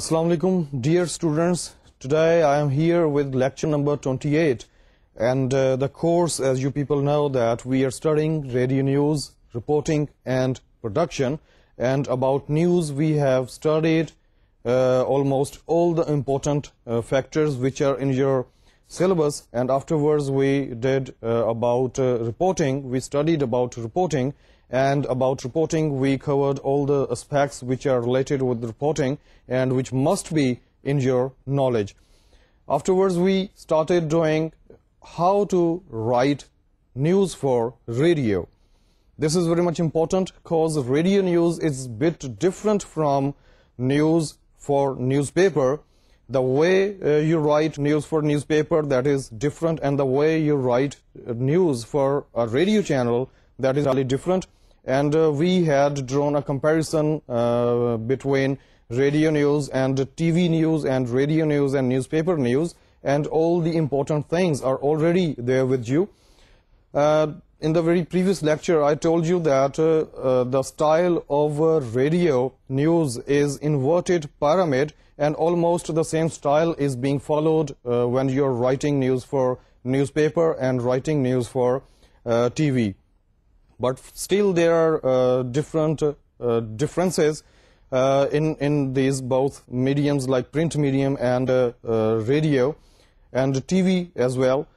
Assalamu alaikum, dear students. Today I am here with lecture number 28, and the course, as you people know, that we are studying radio news, reporting and production. And about news we have studied almost all the important factors which are in your syllabus, and afterwards we did about reporting. We studied about reporting, and about reporting we covered all the aspects which are related with reporting and which must be in your knowledge. Afterwards we started doing how to write news for radio. This is very much important because radio news is a bit different from news for newspaper. The way you write news for newspaper, that is different, and the way you write news for a radio channel, that is really different. And we had drawn a comparison between radio news and TV news and radio news and newspaper news, and all the important things are already there with you. In the very previous lecture I told you that the style of radio news is inverted pyramid, and almost the same style is being followed when you're writing news for newspaper and writing news for TV. But still there are different differences in these both mediums, like print medium and radio and TV as well.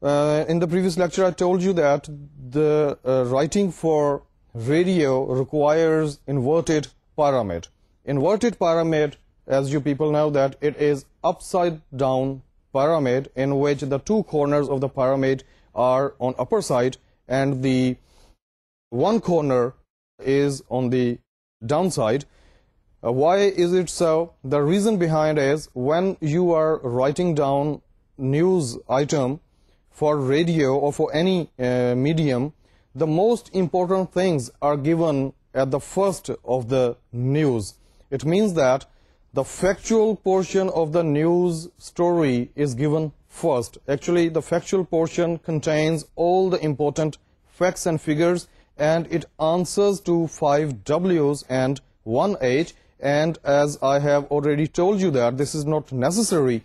In the previous lecture I told you that the writing for radio requires inverted pyramid. Inverted pyramid, as you people know, that it is upside down pyramid in which the two corners of the pyramid are on upper side and the one corner is on the downside. Why is it so? The reason behind is when you are writing down news item for radio or for any medium, the most important things are given at the first of the news. It means that the factual portion of the news story is given first. Actually, the factual portion contains all the important facts and figures, and it answers to 5 W's and 1 H. And as I have already told you that this is not necessary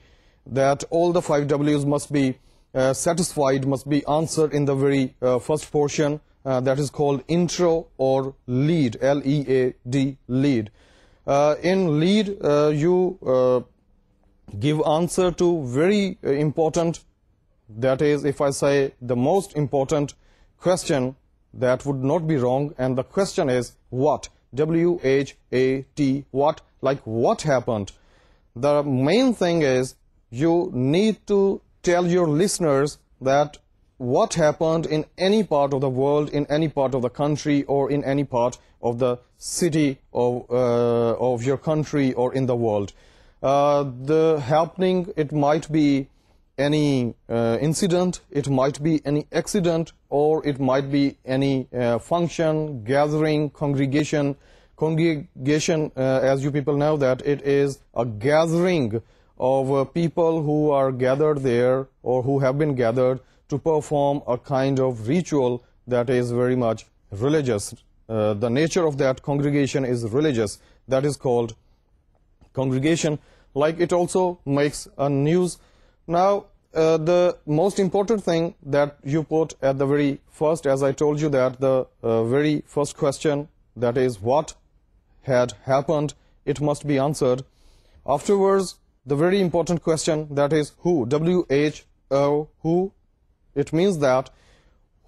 that all the 5 W's must be satisfied, must be answered in the very first portion, that is called intro or lead, L-E-A-D, lead. In lead you give answer to very important, that is, if I say the most important question, that would not be wrong, and the question is what, W-H-A-T, what, like what happened. The main thing is you need to tell your listeners that what happened in any part of the world, in any part of the country, or in any part of the city of your country or in the world. The happening, it might be any incident, it might be any accident, or it might be any function, gathering, congregation. Congregation, as you people know, that it is a gathering of people who are gathered there or who have been gathered to perform a kind of ritual that is very much religious. The nature of that congregation is religious. That is called congregation. Like it also makes a news. Now, the most important thing that you put at the very first, as I told you that the very first question, that is what had happened, it must be answered. Afterwards, the very important question, that is who, W-H-O, who. It means that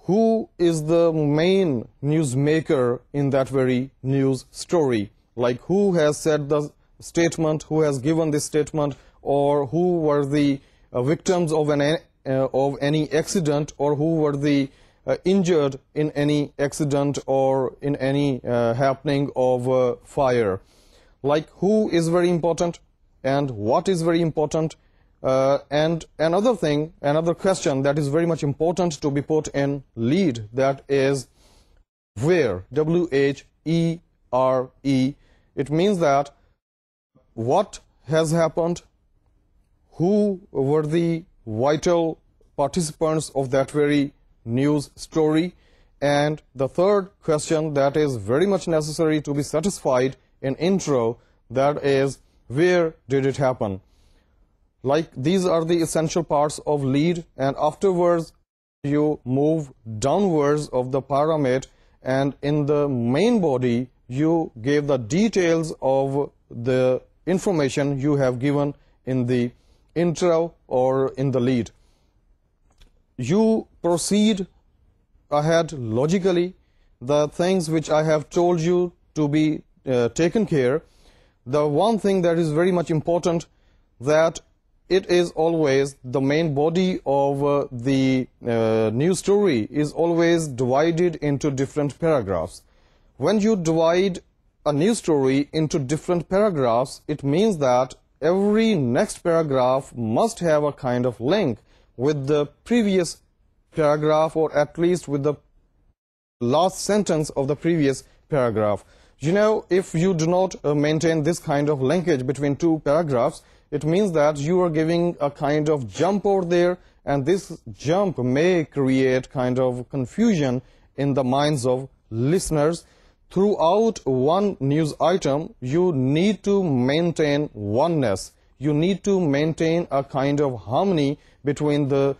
who is the main newsmaker in that very news story, like who has said the statement, who has given this statement, or who were the victims of any accident, or who were the injured in any accident or in any happening of fire. Like who is very important and what is very important. And another thing, another question that is very much important to be put in lead, that is where, W-H-E-R-E. It means that what has happened, who were the vital participants of that very news story, and the third question that is very much necessary to be satisfied in intro, that is where did it happen. Like these are the essential parts of lead, and afterwards you move downwards of the pyramid, and in the main body you gave the details of the information you have given in the intro or in the lead. You proceed ahead logically. The things which I have told you to be taken care. The one thing that is very much important, that it is always the main body of the news story is always divided into different paragraphs. When you divide a news story into different paragraphs, it means that every next paragraph must have a kind of link with the previous paragraph, or at least with the last sentence of the previous paragraph. You know, if you do not maintain this kind of linkage between two paragraphs, it means that you are giving a kind of jump over there, and this jump may create kind of confusion in the minds of listeners. Throughout one news item, you need to maintain oneness. You need to maintain a kind of harmony between the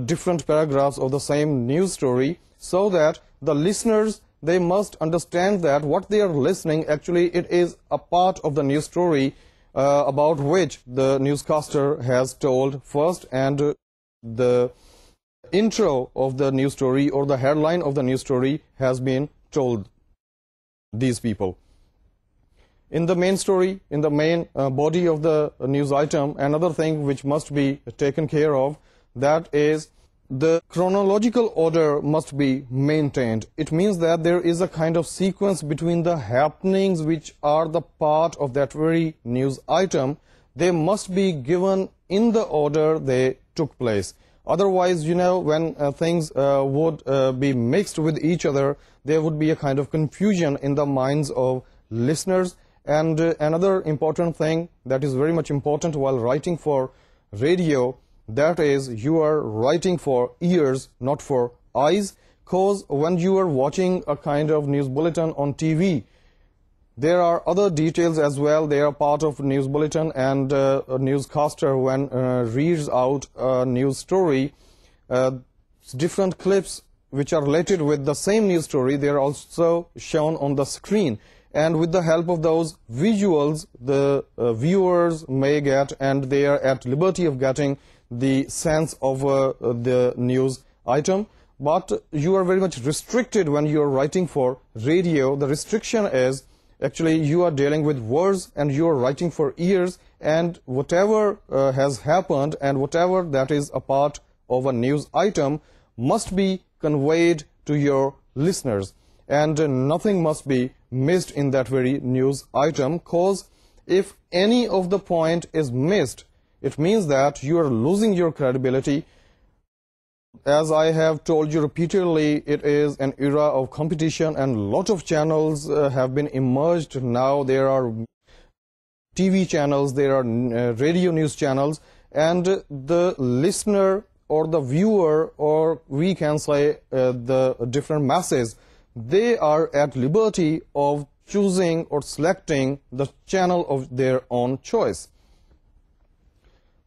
different paragraphs of the same news story, so that the listeners, they must understand that what they are listening, actually it is a part of the news story about which the newscaster has told first, and the intro of the news story or the headline of the news story has been told these people. In the main story, in the main body of the news item, another thing which must be taken care of, that is the chronological order must be maintained. It means that there is a kind of sequence between the happenings which are the part of that very news item. They must be given in the order they took place. Otherwise, you know, when things would be mixed with each other, there would be a kind of confusion in the minds of listeners. And another important thing that is very much important while writing for radio, that is, you are writing for ears, not for eyes, because when you are watching a kind of news bulletin on TV, there are other details as well. They are part of news bulletin, and a newscaster, when reads out a news story, different clips which are related with the same news story, they are also shown on the screen. And with the help of those visuals, the viewers may get, and they are at liberty of getting, the sense of the news item. But you are very much restricted when you are writing for radio. The restriction is, actually, you are dealing with words and you are writing for ears, and whatever has happened and whatever that is a part of a news item must be conveyed to your listeners, and nothing must be missed in that very news item, because if any of the point is missed, it means that you are losing your credibility. As I have told you repeatedly, it is an era of competition, and a lot of channels have been emerged now. There are TV channels, there are radio news channels, and the listener or the viewer, or we can say the different masses, they are at liberty of choosing or selecting the channel of their own choice.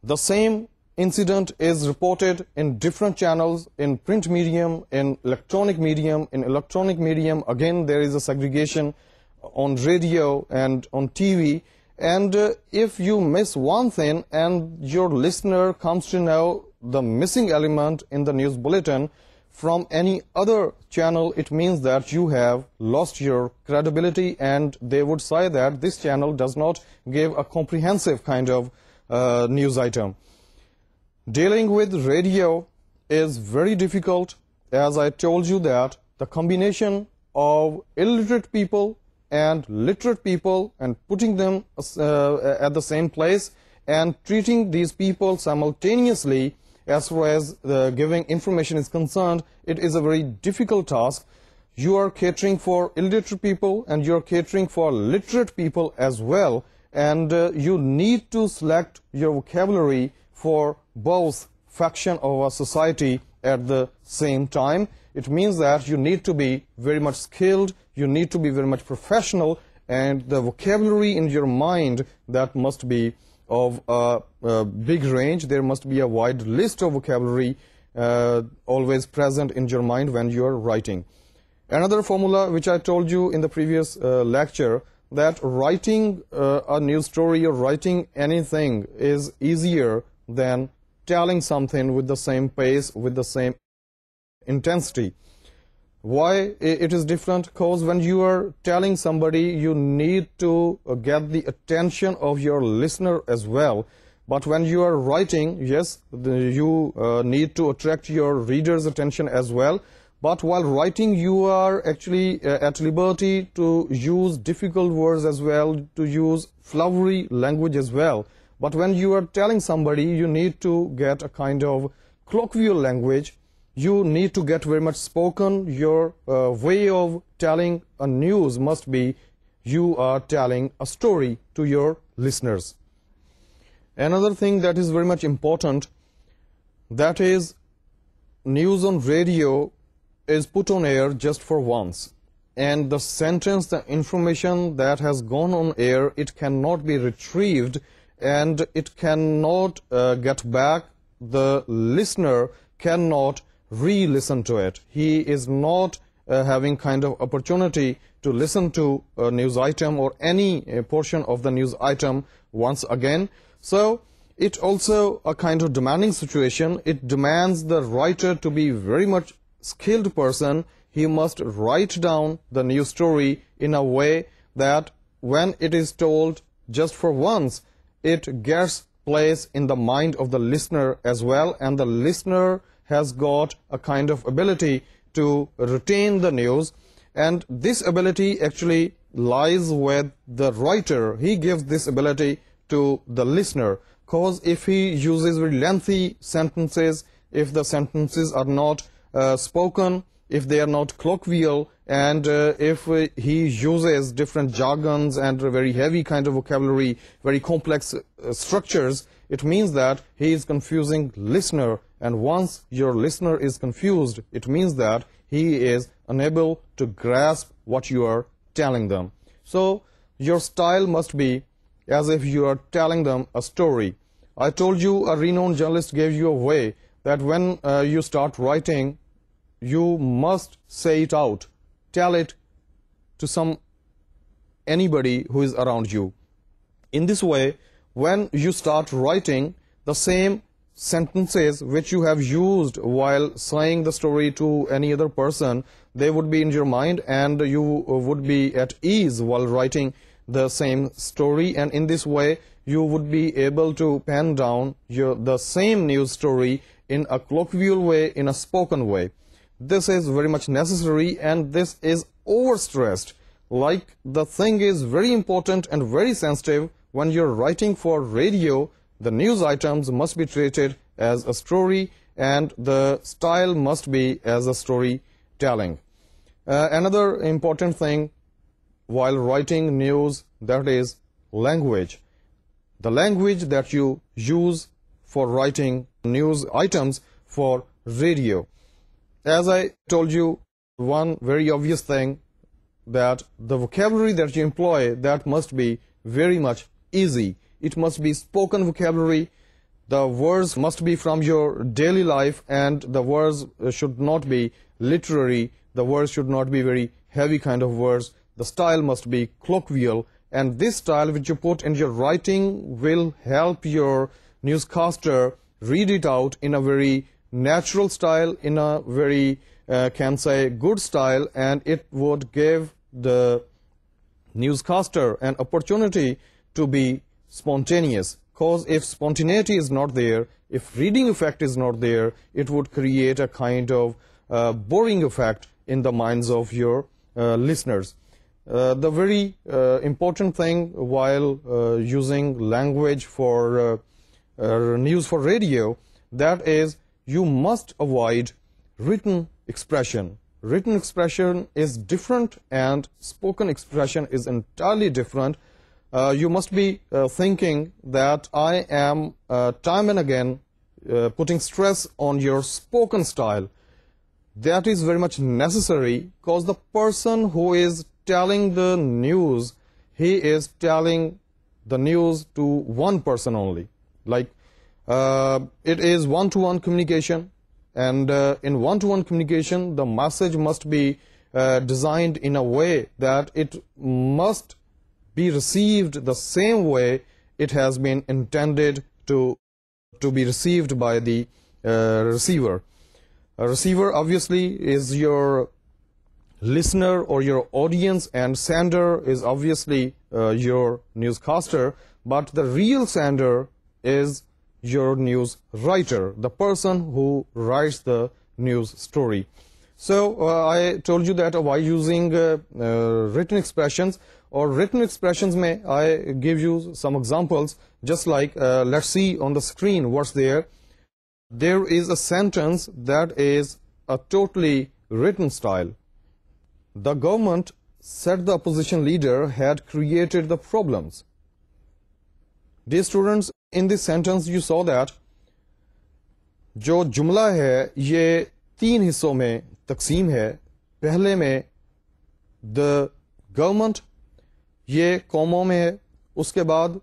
The same incident is reported in different channels, in print medium, in electronic medium. In electronic medium, again, there is a segregation on radio and on TV. And if you miss one thing and your listener comes to know the missing element in the news bulletin from any other channel, it means that you have lost your credibility, and they would say that this channel does not give a comprehensive kind of news item. Dealing with radio is very difficult. As I told you, that the combination of illiterate people and literate people, and putting them at the same place and treating these people simultaneously as far as giving information is concerned, it is a very difficult task. You are catering for illiterate people and you are catering for literate people as well, and you need to select your vocabulary for both faction of our society at the same time. It means that you need to be very much skilled, you need to be very much professional, and the vocabulary in your mind, that must be of a big range. There must be a wide list of vocabulary always present in your mind when you are writing. Another formula which I told you in the previous lecture, that writing a news story or writing anything is easier than telling something with the same pace, with the same intensity. Why it is different? Because when you are telling somebody, you need to get the attention of your listener as well. But when you are writing, yes, you need to attract your reader's attention as well. But while writing, you are actually at liberty to use difficult words as well, to use flowery language as well. But when you are telling somebody, you need to get a kind of colloquial language. You need to get very much spoken. Your way of telling a news must be you are telling a story to your listeners. Another thing that is very much important, that is news on radio is put on air just for once. And the sentence, the information that has gone on air, it cannot be retrieved and it cannot get back. The listener cannot re-listen to it. He is not having kind of opportunity to listen to a news item or any portion of the news item once again. So it also a kind of demanding situation. It demands the writer to be very much skilled person. He must write down the news story in a way that when it is told just for once, it gets place in the mind of the listener as well, and the listener has got a kind of ability to retain the news, and this ability actually lies with the writer. He gives this ability to the listener, because if he uses very lengthy sentences, if the sentences are not spoken, if they are not colloquial, and if he uses different jargons and very heavy kind of vocabulary, very complex structures, it means that he is confusing listener, and once your listener is confused, it means that he is unable to grasp what you are telling them. So your style must be as if you are telling them a story. I told you a renowned journalist gave you a way that when you start writing, you must say it out, tell it to anybody who is around you. In this way, when you start writing, the same sentences which you have used while saying the story to any other person, they would be in your mind, and you would be at ease while writing the same story, and in this way you would be able to pen down the same news story in a colloquial way, in a spoken way. This is very much necessary, and this is overstressed. Like the thing is very important and very sensitive. When you're writing for radio, the news items must be treated as a story, and the style must be as a storytelling. Another important thing while writing news, that is language. The language that you use for writing news items for radio. As I told you, one very obvious thing, that the vocabulary that you employ, that must be very much easy. It must be spoken vocabulary. The words must be from your daily life, and the words should not be literary. The words should not be very heavy kind of words. The style must be colloquial, and this style which you put in your writing will help your newscaster read it out in a very natural style, in a very, can say, good style, and it would give the newscaster an opportunity to be spontaneous. Because if spontaneity is not there, if reading effect is not there, it would create a kind of boring effect in the minds of your listeners. The very important thing while using language for news for radio, that is, you must avoid written expression. Written expression is different and spoken expression is entirely different. You must be thinking that I am time and again putting stress on your spoken style. That is very much necessary, because the person who is telling the news, he is telling the news to one person only. Like it is one-to-one communication, and in one-to-one communication the message must be designed in a way that it must be received the same way it has been intended to be received by the receiver. A receiver obviously is your listener or your audience, and sender is obviously your newscaster, but the real sender is your news writer, the person who writes the news story. So I told you that by using written expressions, or written expressions may I give you some examples, just like let's see on the screen what's there. There is a sentence that is a totally written style. The government said the opposition leader had created the problems. Dear students, in this sentence you saw that جو جملہ ہے یہ 3 حصوں میں تقسیم ہے. پہلے میں the government یہ کوموں میں ہے, اس کے بعد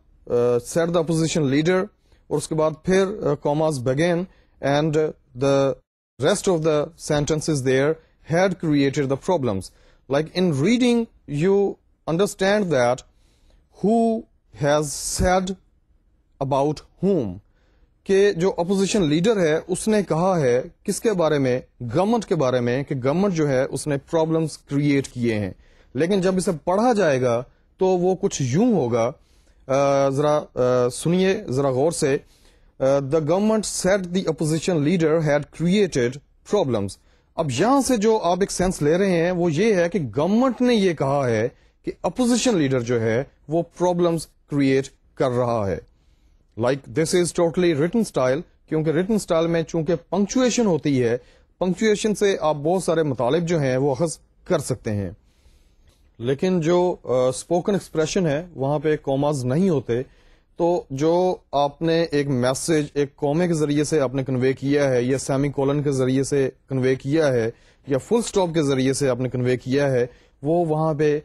said the opposition leader, اور اس کے بعد پھر commas began, and the rest of the sentences there had created the problems. Like in reading you understand that who has said about whom, کہ جو اپوزیشن لیڈر ہے اس نے کہا ہے کس کے بارے میں, گورنمنٹ کے بارے میں, کہ گورنمنٹ جو ہے اس نے پرابلمس کریٹ کیے ہیں. لیکن جب اسے پڑھا جائے گا تو وہ کچھ یوں ہوگا, ذرا سنیے ذرا غور سے. The government said the opposition leader had created problems. اب یہاں سے جو آپ ایک سینس لے رہے ہیں وہ یہ ہے کہ گورنمنٹ نے یہ کہا ہے کہ اپوزیشن لیڈر جو ہے وہ پرابلمس کریٹ کر رہا ہے. Like this is totally return style, کیونکہ ریٹن اسٹائل میں چونکہ پنکچویشن ہوتی ہے, پنکچویشن سے آپ بہت سارے مطالب جو ہیں وہ اخذ کر سکتے ہیں. لیکن جو اسپوکن ایکسپریشن ہے وہاں پہ کوماز نہیں ہوتے, تو جو آپ نے ایک میسج ایک کومے کے ذریعے سے آپ نے کنوے کیا ہے, یا سیمی کولن کے ذریعے سے کنوے کیا ہے, یا فل سٹاپ کے ذریعے سے آپ نے کنوے کیا ہے, وہ وہاں پہ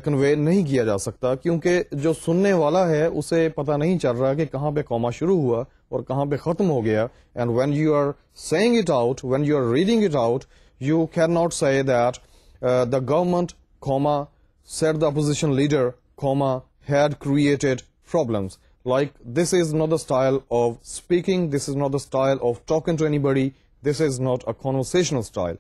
کنوے نہیں کیا جا سکتا, کیونکہ جو سننے والا ہے اسے پتہ نہیں چل رہا کہ کہاں پہ کوما شروع ہوا اور کہاں پہ ختم ہو گیا. And when you are seeing it out, when you are reading it out, you can not say that the government comma said the opposition leader comma had created problems. Like this is not the style of speaking, this is not the style of talking to anybody, this is not a conversational style.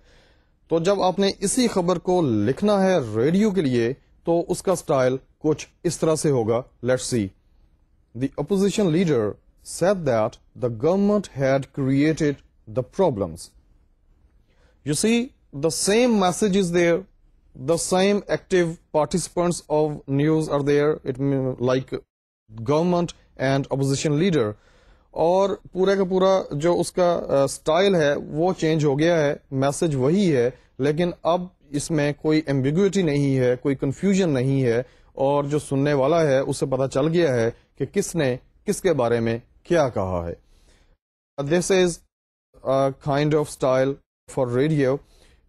تو جب آپ نے اسی خبر کو لکھنا ہے radio کے لیے تو اس کا سٹائل کچھ اس طرح سے ہوگا. Let's see. The opposition leader said that the government had created the problems. You see, the same message is there, the same active participants of news are there, it like government and opposition leader, اور پورے کا پورا جو اس کا style ہے وہ change ہو گیا ہے, میسج وہی ہے, لیکن اب اس میں کوئی ایمبیگوٹی نہیں ہے, کوئی کنفیوژن نہیں ہے, اور جو سننے والا ہے اسے پتہ چل گیا ہے کہ کس نے کس کے بارے میں کیا کہا ہے. This is kind of style for radio.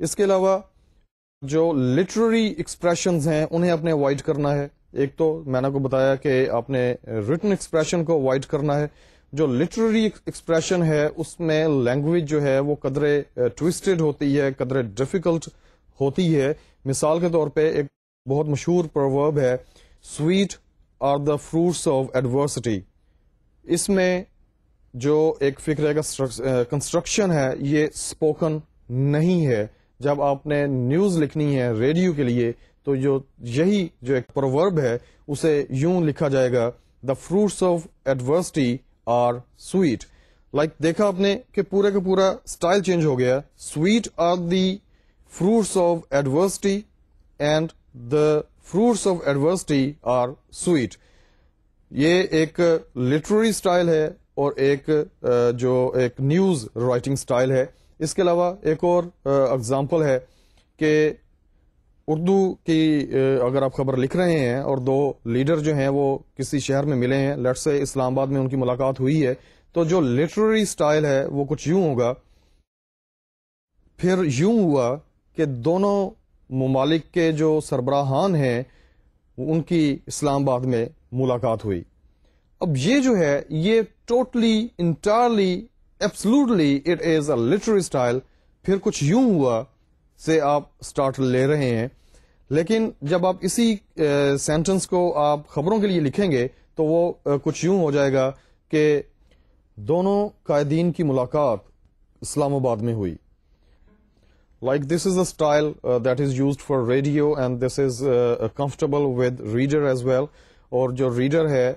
اس کے علاوہ جو لٹریری ایکسپریشنز ہیں انہیں آپ نے اوائڈ کرنا ہے. ایک تو میں نے آپ کو بتایا کہ آپ نے ریٹن ایکسپریشن کو اوائڈ کرنا ہے. جو لٹریری ایکسپریشن ہے اس میں لینگویج جو ہے وہ قدرے ٹویسٹڈ ہوتی ہے, قدرے ڈیفیکلٹ ہوتی ہے. مثال کے طور پہ ایک بہت مشہور پروورب ہے, sweet are the fruits of adversity. اس میں جو ایک فکرے کا کنسٹرکشن ہے یہ اسپوکن نہیں ہے. جب آپ نے نیوز لکھنی ہے ریڈیو کے لیے تو یہی جو ایک پروورب ہے اسے یوں لکھا جائے گا, the fruits of adversity are sweet. Like دیکھا آپ نے کہ پورے کا پورا اسٹائل چینج ہو گیا. Sweet are the fruits of adversity and the fruits of adversity are sweet. یہ ایک لٹریری اسٹائل ہے اور ایک جو ایک نیوز رائٹنگ اسٹائل ہے. اس کے علاوہ ایک اور اگزامپل ہے کہ اردو کی اگر آپ خبر لکھ رہے ہیں اور دو لیڈر جو ہیں وہ کسی شہر میں ملے ہیں, لیٹس سے اسلام آباد میں ان کی ملاقات ہوئی ہے, تو جو لٹریری اسٹائل ہے وہ کچھ یوں ہوگا. پھر یوں ہوا کہ دونوں ممالک کے جو سربراہان ہیں ان کی اسلام آباد میں ملاقات ہوئی. اب یہ جو ہے یہ totally entirely absolutely it is a literary style. پھر کچھ یوں ہوا سے آپ اسٹارٹ لے رہے ہیں, لیکن جب آپ اسی سینٹنس کو آپ خبروں کے لیے لکھیں گے تو وہ کچھ یوں ہو جائے گا کہ دونوں قائدین کی ملاقات اسلام آباد میں ہوئی. Like this is a style that is used for radio and this is comfortable with reader as well. اور جو ریڈر ہے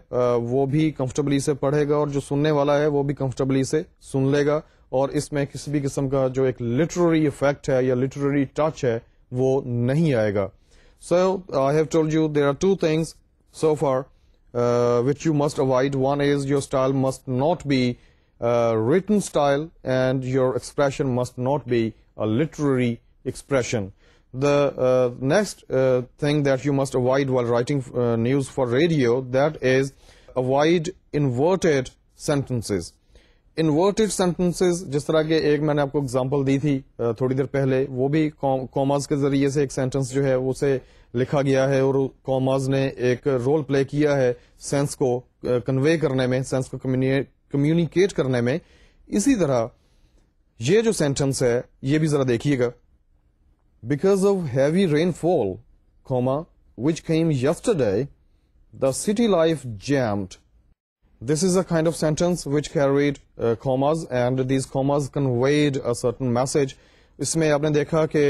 وہ بھی کمفرٹیبلی سے پڑھے گا اور جو سننے والا ہے وہ بھی کمفرٹیبلی سے سن لے گا, اور اس میں کسی بھی قسم کا جو ایک لٹرری افیکٹ ہے یا لٹرری ٹچ ہے وہ نہیں آئے گا. So I have told you there are two things so far which you must avoid. One is your style must not be written style and your expression must not be a literary expression. The next thing that you must avoid while writing news for radio, that is avoid inverted sentences. Inverted sentences جس طرح کے ایک میں نے آپ کو example دی تھی تھوڑی دیر پہلے, وہ بھی کاماز کے ذریعے سے ایک سینٹنس جو ہے اسے لکھا گیا ہے اور کاماز نے ایک رول پلے کیا ہے سینس کو کنوے کرنے میں, سینس کو کمیونیکیٹ کرنے میں. اسی طرح یہ جو سینٹنس ہے یہ بھی ذرا دیکھیے گا. Because of heavy rainfall, which came yesterday, the city life jammed. This is a kind of sentence which carried commas and these commas conveyed a certain message. اس میں آپ نے دیکھا کہ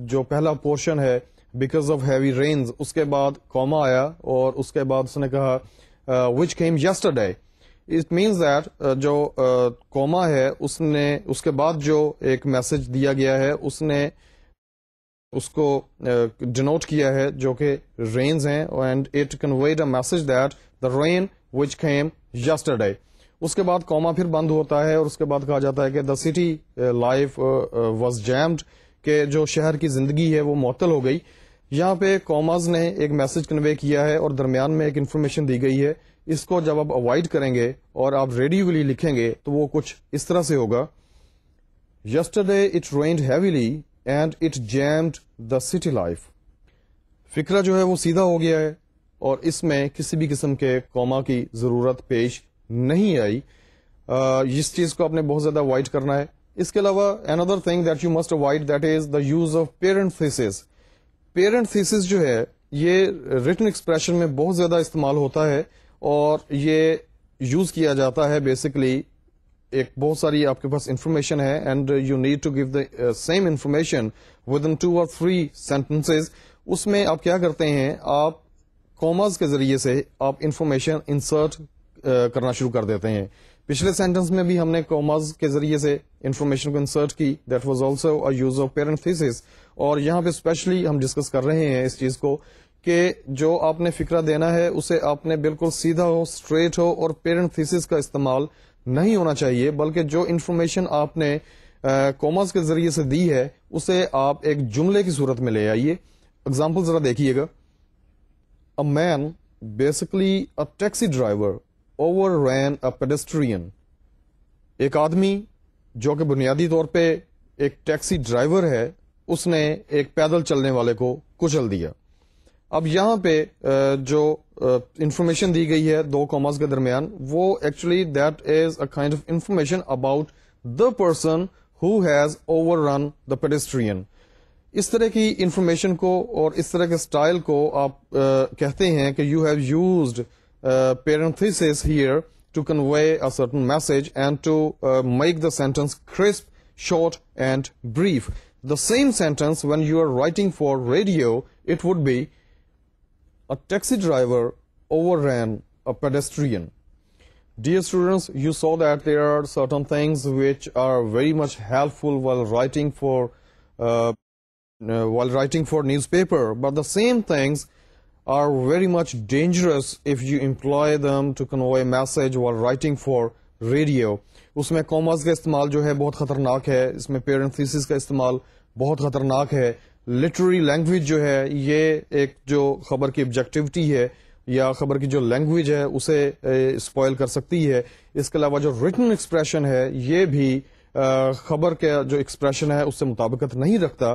جو پہلا پورشن ہے because of heavy rains, اس کے بعد comma آیا اور اس کے بعد اس نے کہا which came yesterday. It means that جو comma ہے اس کے بعد جو ایک میسج دیا گیا ہے اس نے اس کو ڈینوٹ کیا ہے جو کہ رینز ہیں, and it conveyed a message that the rain which came yesterday. اس کے بعد کوما پھر بند ہوتا ہے اور اس کے بعد کہا جاتا ہے کہ دا سٹی لائف واز جیمڈ, کہ جو شہر کی زندگی ہے وہ معطل ہو گئی. یہاں پہ کوماز نے ایک میسج کنوے کیا ہے اور درمیان میں ایک انفارمیشن دی گئی ہے. اس کو جب آپ اوائڈ کریں گے اور آپ ریڈیو کے لیے لکھیں گے تو وہ کچھ اس طرح سے ہوگا. Yesterday it rained heavily and it jammed the city life. فکرہ جو ہے وہ سیدھا ہو گیا ہے اور اس میں کسی بھی قسم کے کوما کی ضرورت پیش نہیں آئی. اس چیز کو آپ نے بہت زیادہ اوائڈ کرنا ہے. اس کے علاوہ another thing that you must avoid, that is the use of parenthesis. parenthesis جو ہے یہ written expression میں بہت زیادہ استعمال ہوتا ہے اور یہ یوز کیا جاتا ہے بیسکلی ایک بہت ساری آپ کے پاس انفارمیشن ہے and you need to give the same information within 2 or 3 sentences. اس میں آپ کیا کرتے ہیں, آپ کوماز کے ذریعے سے آپ انفارمیشن انسرٹ کرنا شروع کر دیتے ہیں. پچھلے سینٹنس میں بھی ہم نے کوماز کے ذریعے سے انفارمیشن کو انسرٹ کی, that was also a use of parenthesis. اور یہاں پہ اسپیشلی ہم ڈسکس کر رہے ہیں اس چیز کو کہ جو آپ نے فکرہ دینا ہے اسے آپ نے بالکل سیدھا ہو, اسٹریٹ ہو, اور پیرنتھیسس کا استعمال نہیں ہونا چاہیے, بلکہ جو انفارمیشن آپ نے کوماز کے ذریعے سے دی ہے اسے آپ ایک جملے کی صورت میں لے آئیے. اگزامپل ذرا دیکھیے گا. A man, basically a taxi driver, overran a pedestrian. ایک آدمی جو کہ بنیادی طور پہ ایک ٹیکسی ڈرائیور ہے اس نے ایک پیدل چلنے والے کو کچل دیا. اب یہاں پہ جو انفارمیشن دی گئی ہے 2 کوماز کے درمیان, وہ actually that is a kind of information about the person who has over run the pedestrian. اس طرح کی انفارمیشن کو اور اس طرح کے اسٹائل کو آپ کہتے ہیں کہ you have used parenthesis here to convey a certain message and to make the sentence crisp, short and brief. The same sentence when you are writing for radio, it would be a taxi driver overran a pedestrian. Dear students, you saw that there are certain things which are very much helpful while writing for newspaper, but the same things are very much dangerous if you employ them to convey a message while writing for radio. اس میں کوماز کا استعمال جو ہے بہت خطرناک ہے, اس میں parenthesis کا استعمال بہت خطرناک ہے. لٹریری لینگویج جو ہے یہ ایک جو خبر کی آبجیکٹیوٹی ہے یا خبر کی جو لینگویج ہے اسے اسپوائل کر سکتی ہے. اس کے علاوہ جو ریٹن ایکسپریشن ہے یہ بھی خبر کا جو ایکسپریشن ہے اس سے مطابقت نہیں رکھتا.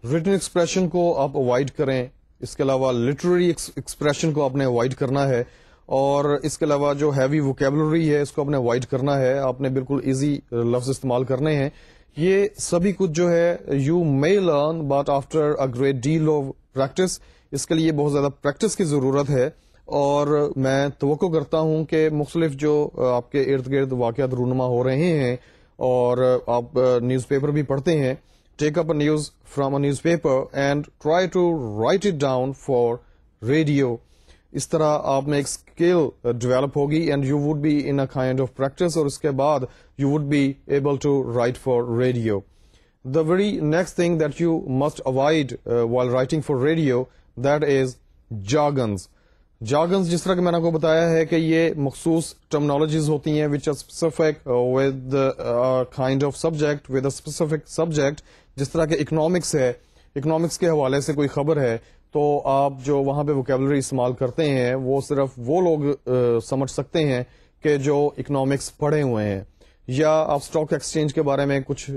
ریٹن ایکسپریشن کو آپ اوائڈ کریں, اس کے علاوہ لٹریری ایکسپریشن کو آپ نے اوائڈ کرنا ہے, اور اس کے علاوہ جو ہیوی ووکیبلری ہے اس کو آپ نے اوائڈ کرنا ہے. آپ نے بالکل ایزی لفظ استعمال کرنے ہیں. یہ سبھی کچھ جو ہے you may learn but after a great deal of practice. اس کے لیے بہت زیادہ پریکٹس کی ضرورت ہے, اور میں توقع کرتا ہوں کہ مختلف جو آپ کے ارد گرد واقعات رونما ہو رہے ہیں, اور آپ نیوز پیپر بھی پڑھتے ہیں, take up a news from a newspaper and try to write it down for radio. اس طرح آپ میں ایک اسکل ڈیولپ ہوگی and you would be in a kind of practice, اور اس کے بعد you would be able to write for radio. The very next thing that you must avoid while writing for radio, that is jargons. Jargons جس طرح کہ میں نے آپ کو بتایا ہے کہ یہ مخصوص ٹرمنالوجیز ہوتی ہیں which are specific with kind of subject, with a specific subject. جس طرح کہ اکنامکس ہے, اکنامکس کے حوالے سے کوئی خبر ہے تو آپ جو وہاں پہ ووکیبلری استعمال کرتے ہیں وہ صرف وہ لوگ سمجھ سکتے ہیں کہ جو اکنامکس پڑھے ہوئے ہیں, یا آپ اسٹاک ایکسچینج کے بارے میں کچھ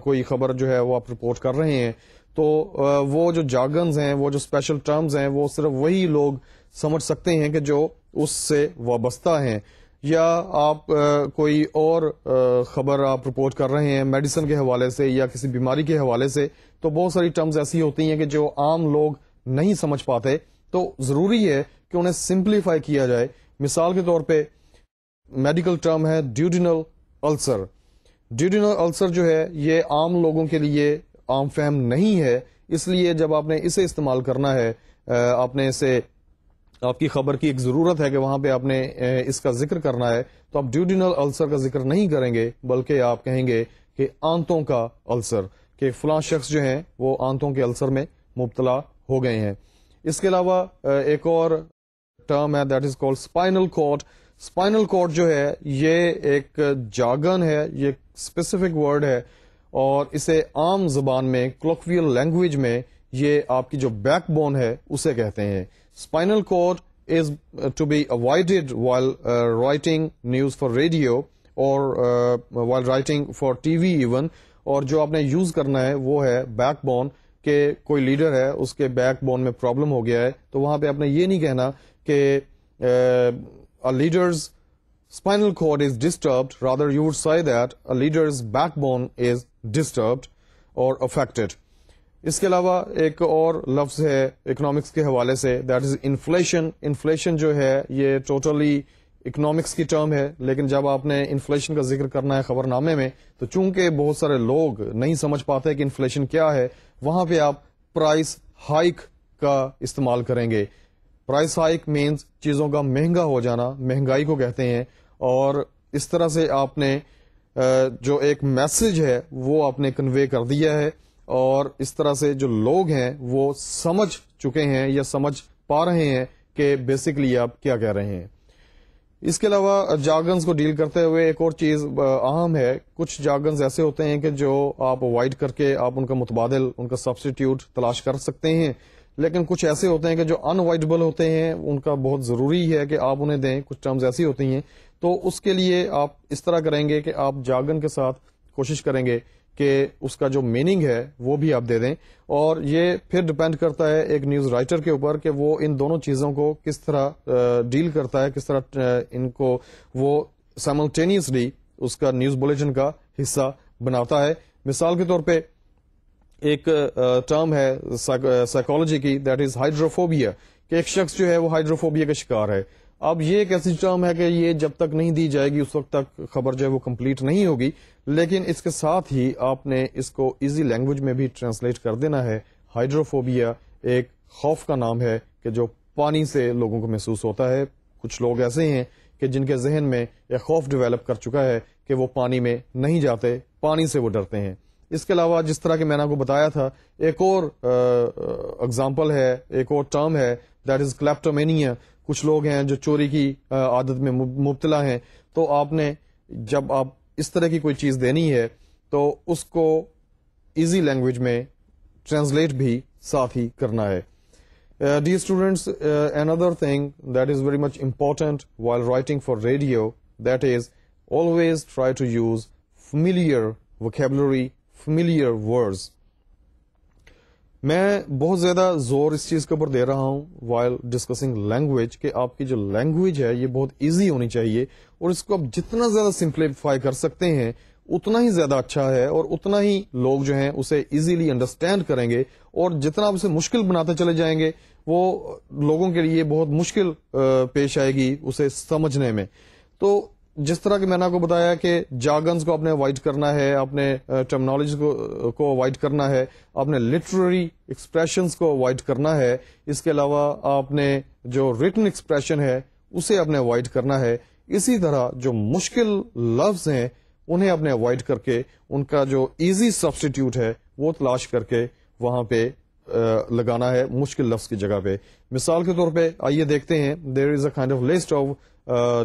کوئی خبر جو ہے وہ آپ رپورٹ کر رہے ہیں, تو وہ جو جارگنز ہیں, وہ جو اسپیشل ٹرمز ہیں, وہ صرف وہی لوگ سمجھ سکتے ہیں کہ جو اس سے وابستہ ہیں. یا آپ کوئی اور خبر آپ رپورٹ کر رہے ہیں میڈیسن کے حوالے سے یا کسی بیماری کے حوالے سے, تو بہت ساری ٹرمز ایسی ہوتی ہیں کہ جو عام لوگ نہیں سمجھ پاتے, تو ضروری ہے کہ انہیں سمپلیفائی کیا جائے. مثال کے طور پہ میڈیکل ٹرم ہے ڈیوڈینل السر. ڈیوڈینل السر جو ہے یہ عام لوگوں کے لیے عام فہم نہیں ہے, اس لیے جب آپ نے اسے استعمال کرنا ہے, آپ نے اسے آپ کی خبر کی ایک ضرورت ہے کہ وہاں پہ آپ نے اس کا ذکر کرنا ہے, تو آپ ڈیوڈینل السر کا ذکر نہیں کریں گے, بلکہ آپ کہیں گے کہ آنتوں کا السر, کہ فلاں شخص جو ہیں وہ آنتوں کے السر میں مبتلا ہو گئے ہیں. اس کے علاوہ ایک اور ٹرم ہے that is called spinal cord. Spinal cord جو ہے یہ ایک جارگن ہے, یہ اسپیسیفک ورڈ ہے, اور اسے عام زبان میں کولوکویل لینگویج میں یہ آپ کی جو بیک بون ہے اسے کہتے ہیں. Spinal cord is to be avoided while writing news for radio اور while writing for T V even, اور جو آپ نے یوز کرنا ہے وہ ہے بیک بون, کہ کوئی لیڈر ہے اس کے بیک بون میں پرابلم ہو گیا ہے, تو وہاں پہ آپ نے یہ نہیں کہنا کہ a leader's spinal cord is disturbed, rather you would say that a leader's backbone is disturbed or affected. اس کے علاوہ ایک اور لفظ ہے اکنامکس کے حوالے سے, دیٹ از انفلیشن. انفلیشن جو ہے یہ ٹوٹلی اکنامکس کی ٹرم ہے, لیکن جب آپ نے انفلیشن کا ذکر کرنا ہے خبر نامے میں, تو چونکہ بہت سارے لوگ نہیں سمجھ پاتے کہ انفلیشن کیا ہے, وہاں پہ آپ پرائس ہائک کا استعمال کریں گے. پرائس ہائک مینز چیزوں کا مہنگا ہو جانا, مہنگائی کو کہتے ہیں, اور اس طرح سے آپ نے جو ایک میسج ہے وہ آپ نے کنوے کر دیا ہے, اور اس طرح سے جو لوگ ہیں وہ سمجھ چکے ہیں یا سمجھ پا رہے ہیں کہ بیسکلی آپ کیا کہہ رہے ہیں. اس کے علاوہ جارگنز کو ڈیل کرتے ہوئے ایک اور چیز اہم ہے, کچھ جارگنز ایسے ہوتے ہیں کہ جو آپ اوائڈ کر کے آپ ان کا متبادل, ان کا سبسٹیٹیوٹ تلاش کر سکتے ہیں, لیکن کچھ ایسے ہوتے ہیں کہ جو ان اوائڈیبل ہوتے ہیں, ان کا بہت ضروری ہے کہ آپ انہیں دیں. کچھ ٹرمز ایسی ہوتی ہیں, تو اس کے لیے آپ اس طرح کریں گے کہ آپ جارگن کے ساتھ کوشش کریں گے کہ اس کا جو میننگ ہے وہ بھی آپ دے دیں, اور یہ پھر ڈپینڈ کرتا ہے ایک نیوز رائٹر کے اوپر کہ وہ ان دونوں چیزوں کو کس طرح ڈیل کرتا ہے, کس طرح ان کو وہ سائملٹینیسلی اس کا نیوز بلیٹن کا حصہ بناتا ہے. مثال کے طور پہ ایک ٹرم ہے سائیکالوجی کی, دیٹ از ہائیڈروفوبیا, کہ ایک شخص جو ہے وہ ہائیڈروفوبیا کا شکار ہے. اب یہ ایک ایسی ٹرم ہے کہ یہ جب تک نہیں دی جائے گی اس وقت تک خبر جو ہے وہ کمپلیٹ نہیں ہوگی, لیکن اس کے ساتھ ہی آپ نے اس کو ایزی لینگویج میں بھی ٹرانسلیٹ کر دینا ہے. ہائیڈروفوبیا ایک خوف کا نام ہے کہ جو پانی سے لوگوں کو محسوس ہوتا ہے. کچھ لوگ ایسے ہیں کہ جن کے ذہن میں ایک خوف ڈیولپ کر چکا ہے کہ وہ پانی میں نہیں جاتے, پانی سے وہ ڈرتے ہیں. اس کے علاوہ جس طرح کہ میں نے آپ کو بتایا تھا, ایک اور اگزامپل ہے, ایک اور ٹرم ہے, دیٹ از کلیپٹومینیا. کچھ لوگ ہیں جو چوری کی عادت میں مبتلا ہیں, تو آپ نے جب آپ اس طرح کی کوئی چیز دینی ہے تو اس کو ایزی لینگویج میں ٹرانسلیٹ بھی ساتھ ہی کرنا ہے. Dear students, another thing that is very much important while writing for radio, that is always try to use familiar vocabulary, familiar words. میں بہت زیادہ زور اس چیز کے اوپر دے رہا ہوں وائل ڈسکسنگ لینگویج کہ آپ کی جو لینگویج ہے یہ بہت ایزی ہونی چاہیے, اور اس کو آپ جتنا زیادہ سمپلیفائی کر سکتے ہیں اتنا ہی زیادہ اچھا ہے, اور اتنا ہی لوگ جو ہیں اسے ایزیلی انڈرسٹینڈ کریں گے, اور جتنا آپ اسے مشکل بناتے چلے جائیں گے وہ لوگوں کے لیے بہت مشکل پیش آئے گی اسے سمجھنے میں. تو جس طرح کہ میں نے آپ کو بتایا کہ جارگنز کو آپ نے اوائڈ کرنا ہے, آپ نے ٹرمنالوجی کو اوائڈ کرنا ہے, آپ نے لٹریری ایکسپریشنز کو اوائڈ کرنا ہے, اس کے علاوہ آپ نے جو ریٹن ایکسپریشن ہے اسے آپ نے اوائڈ کرنا ہے. اسی طرح جو مشکل لفظ ہیں انہیں آپ نے اوائڈ کر کے ان کا جو ایزی سبسٹیٹیوٹ ہے وہ تلاش کر کے وہاں پہ لگانا ہے مشکل لفظ کی جگہ پہ. مثال کے طور پہ آئیے دیکھتے ہیں, there is a kind of list of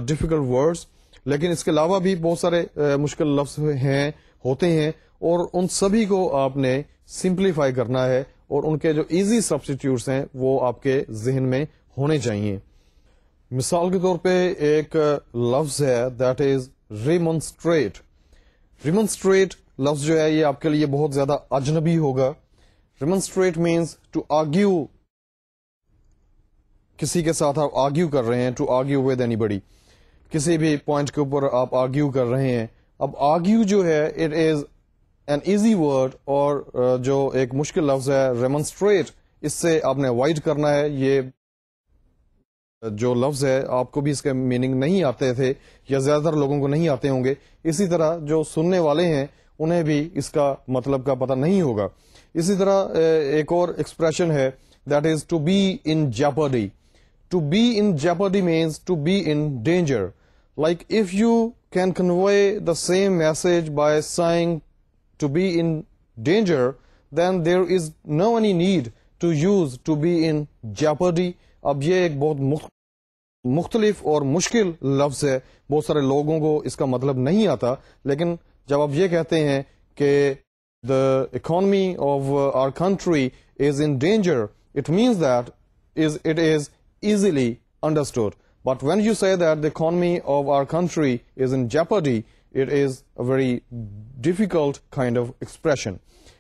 difficult words, لیکن اس کے علاوہ بھی بہت سارے مشکل لفظ ہوتے ہیں, اور ان سبھی کو آپ نے سمپلیفائی کرنا ہے, اور ان کے جو ایزی سبسٹیٹیوٹس ہیں وہ آپ کے ذہن میں ہونے چاہیے. مثال کے طور پہ ایک لفظ ہے دیٹ از ریمونسٹریٹ. ریمونسٹریٹ لفظ جو ہے یہ آپ کے لیے بہت زیادہ اجنبی ہوگا. ریمونسٹریٹ مینس ٹو آرگیو, کسی کے ساتھ آپ آرگیو کر رہے ہیں, ٹو آرگیو ود اینی بڈی, کسی بھی پوائنٹ کے اوپر آپ آرگیو کر رہے ہیں. اب آرگیو جو ہے it is an easy word, اور جو ایک مشکل لفظ ہے ریمونسٹریٹ اس سے آپ نے اوائڈ کرنا ہے. یہ جو لفظ ہے آپ کو بھی اس کے میننگ نہیں آتے تھے, یا زیادہ تر لوگوں کو نہیں آتے ہوں گے. اسی طرح جو سننے والے ہیں انہیں بھی اس کا مطلب کا پتہ نہیں ہوگا. اسی طرح ایک اور ایکسپریشن ہے that is to be in jeopardy. To be in jeopardy means to be in danger. Like if you can convey the same message by saying to be in danger, then there is no any need to use to be in jeopardy. اب یہ ایک بہت مختلف اور مشکل لفظ ہے, بہت سارے لوگوں کو اس کا مطلب نہیں آتا, لیکن جب آپ یہ کہتے ہیں کہ the economy of our country is in danger, it means that it is easily understood. But when you say that the economy of our country is in jeopardy, it is a very difficult kind of expression.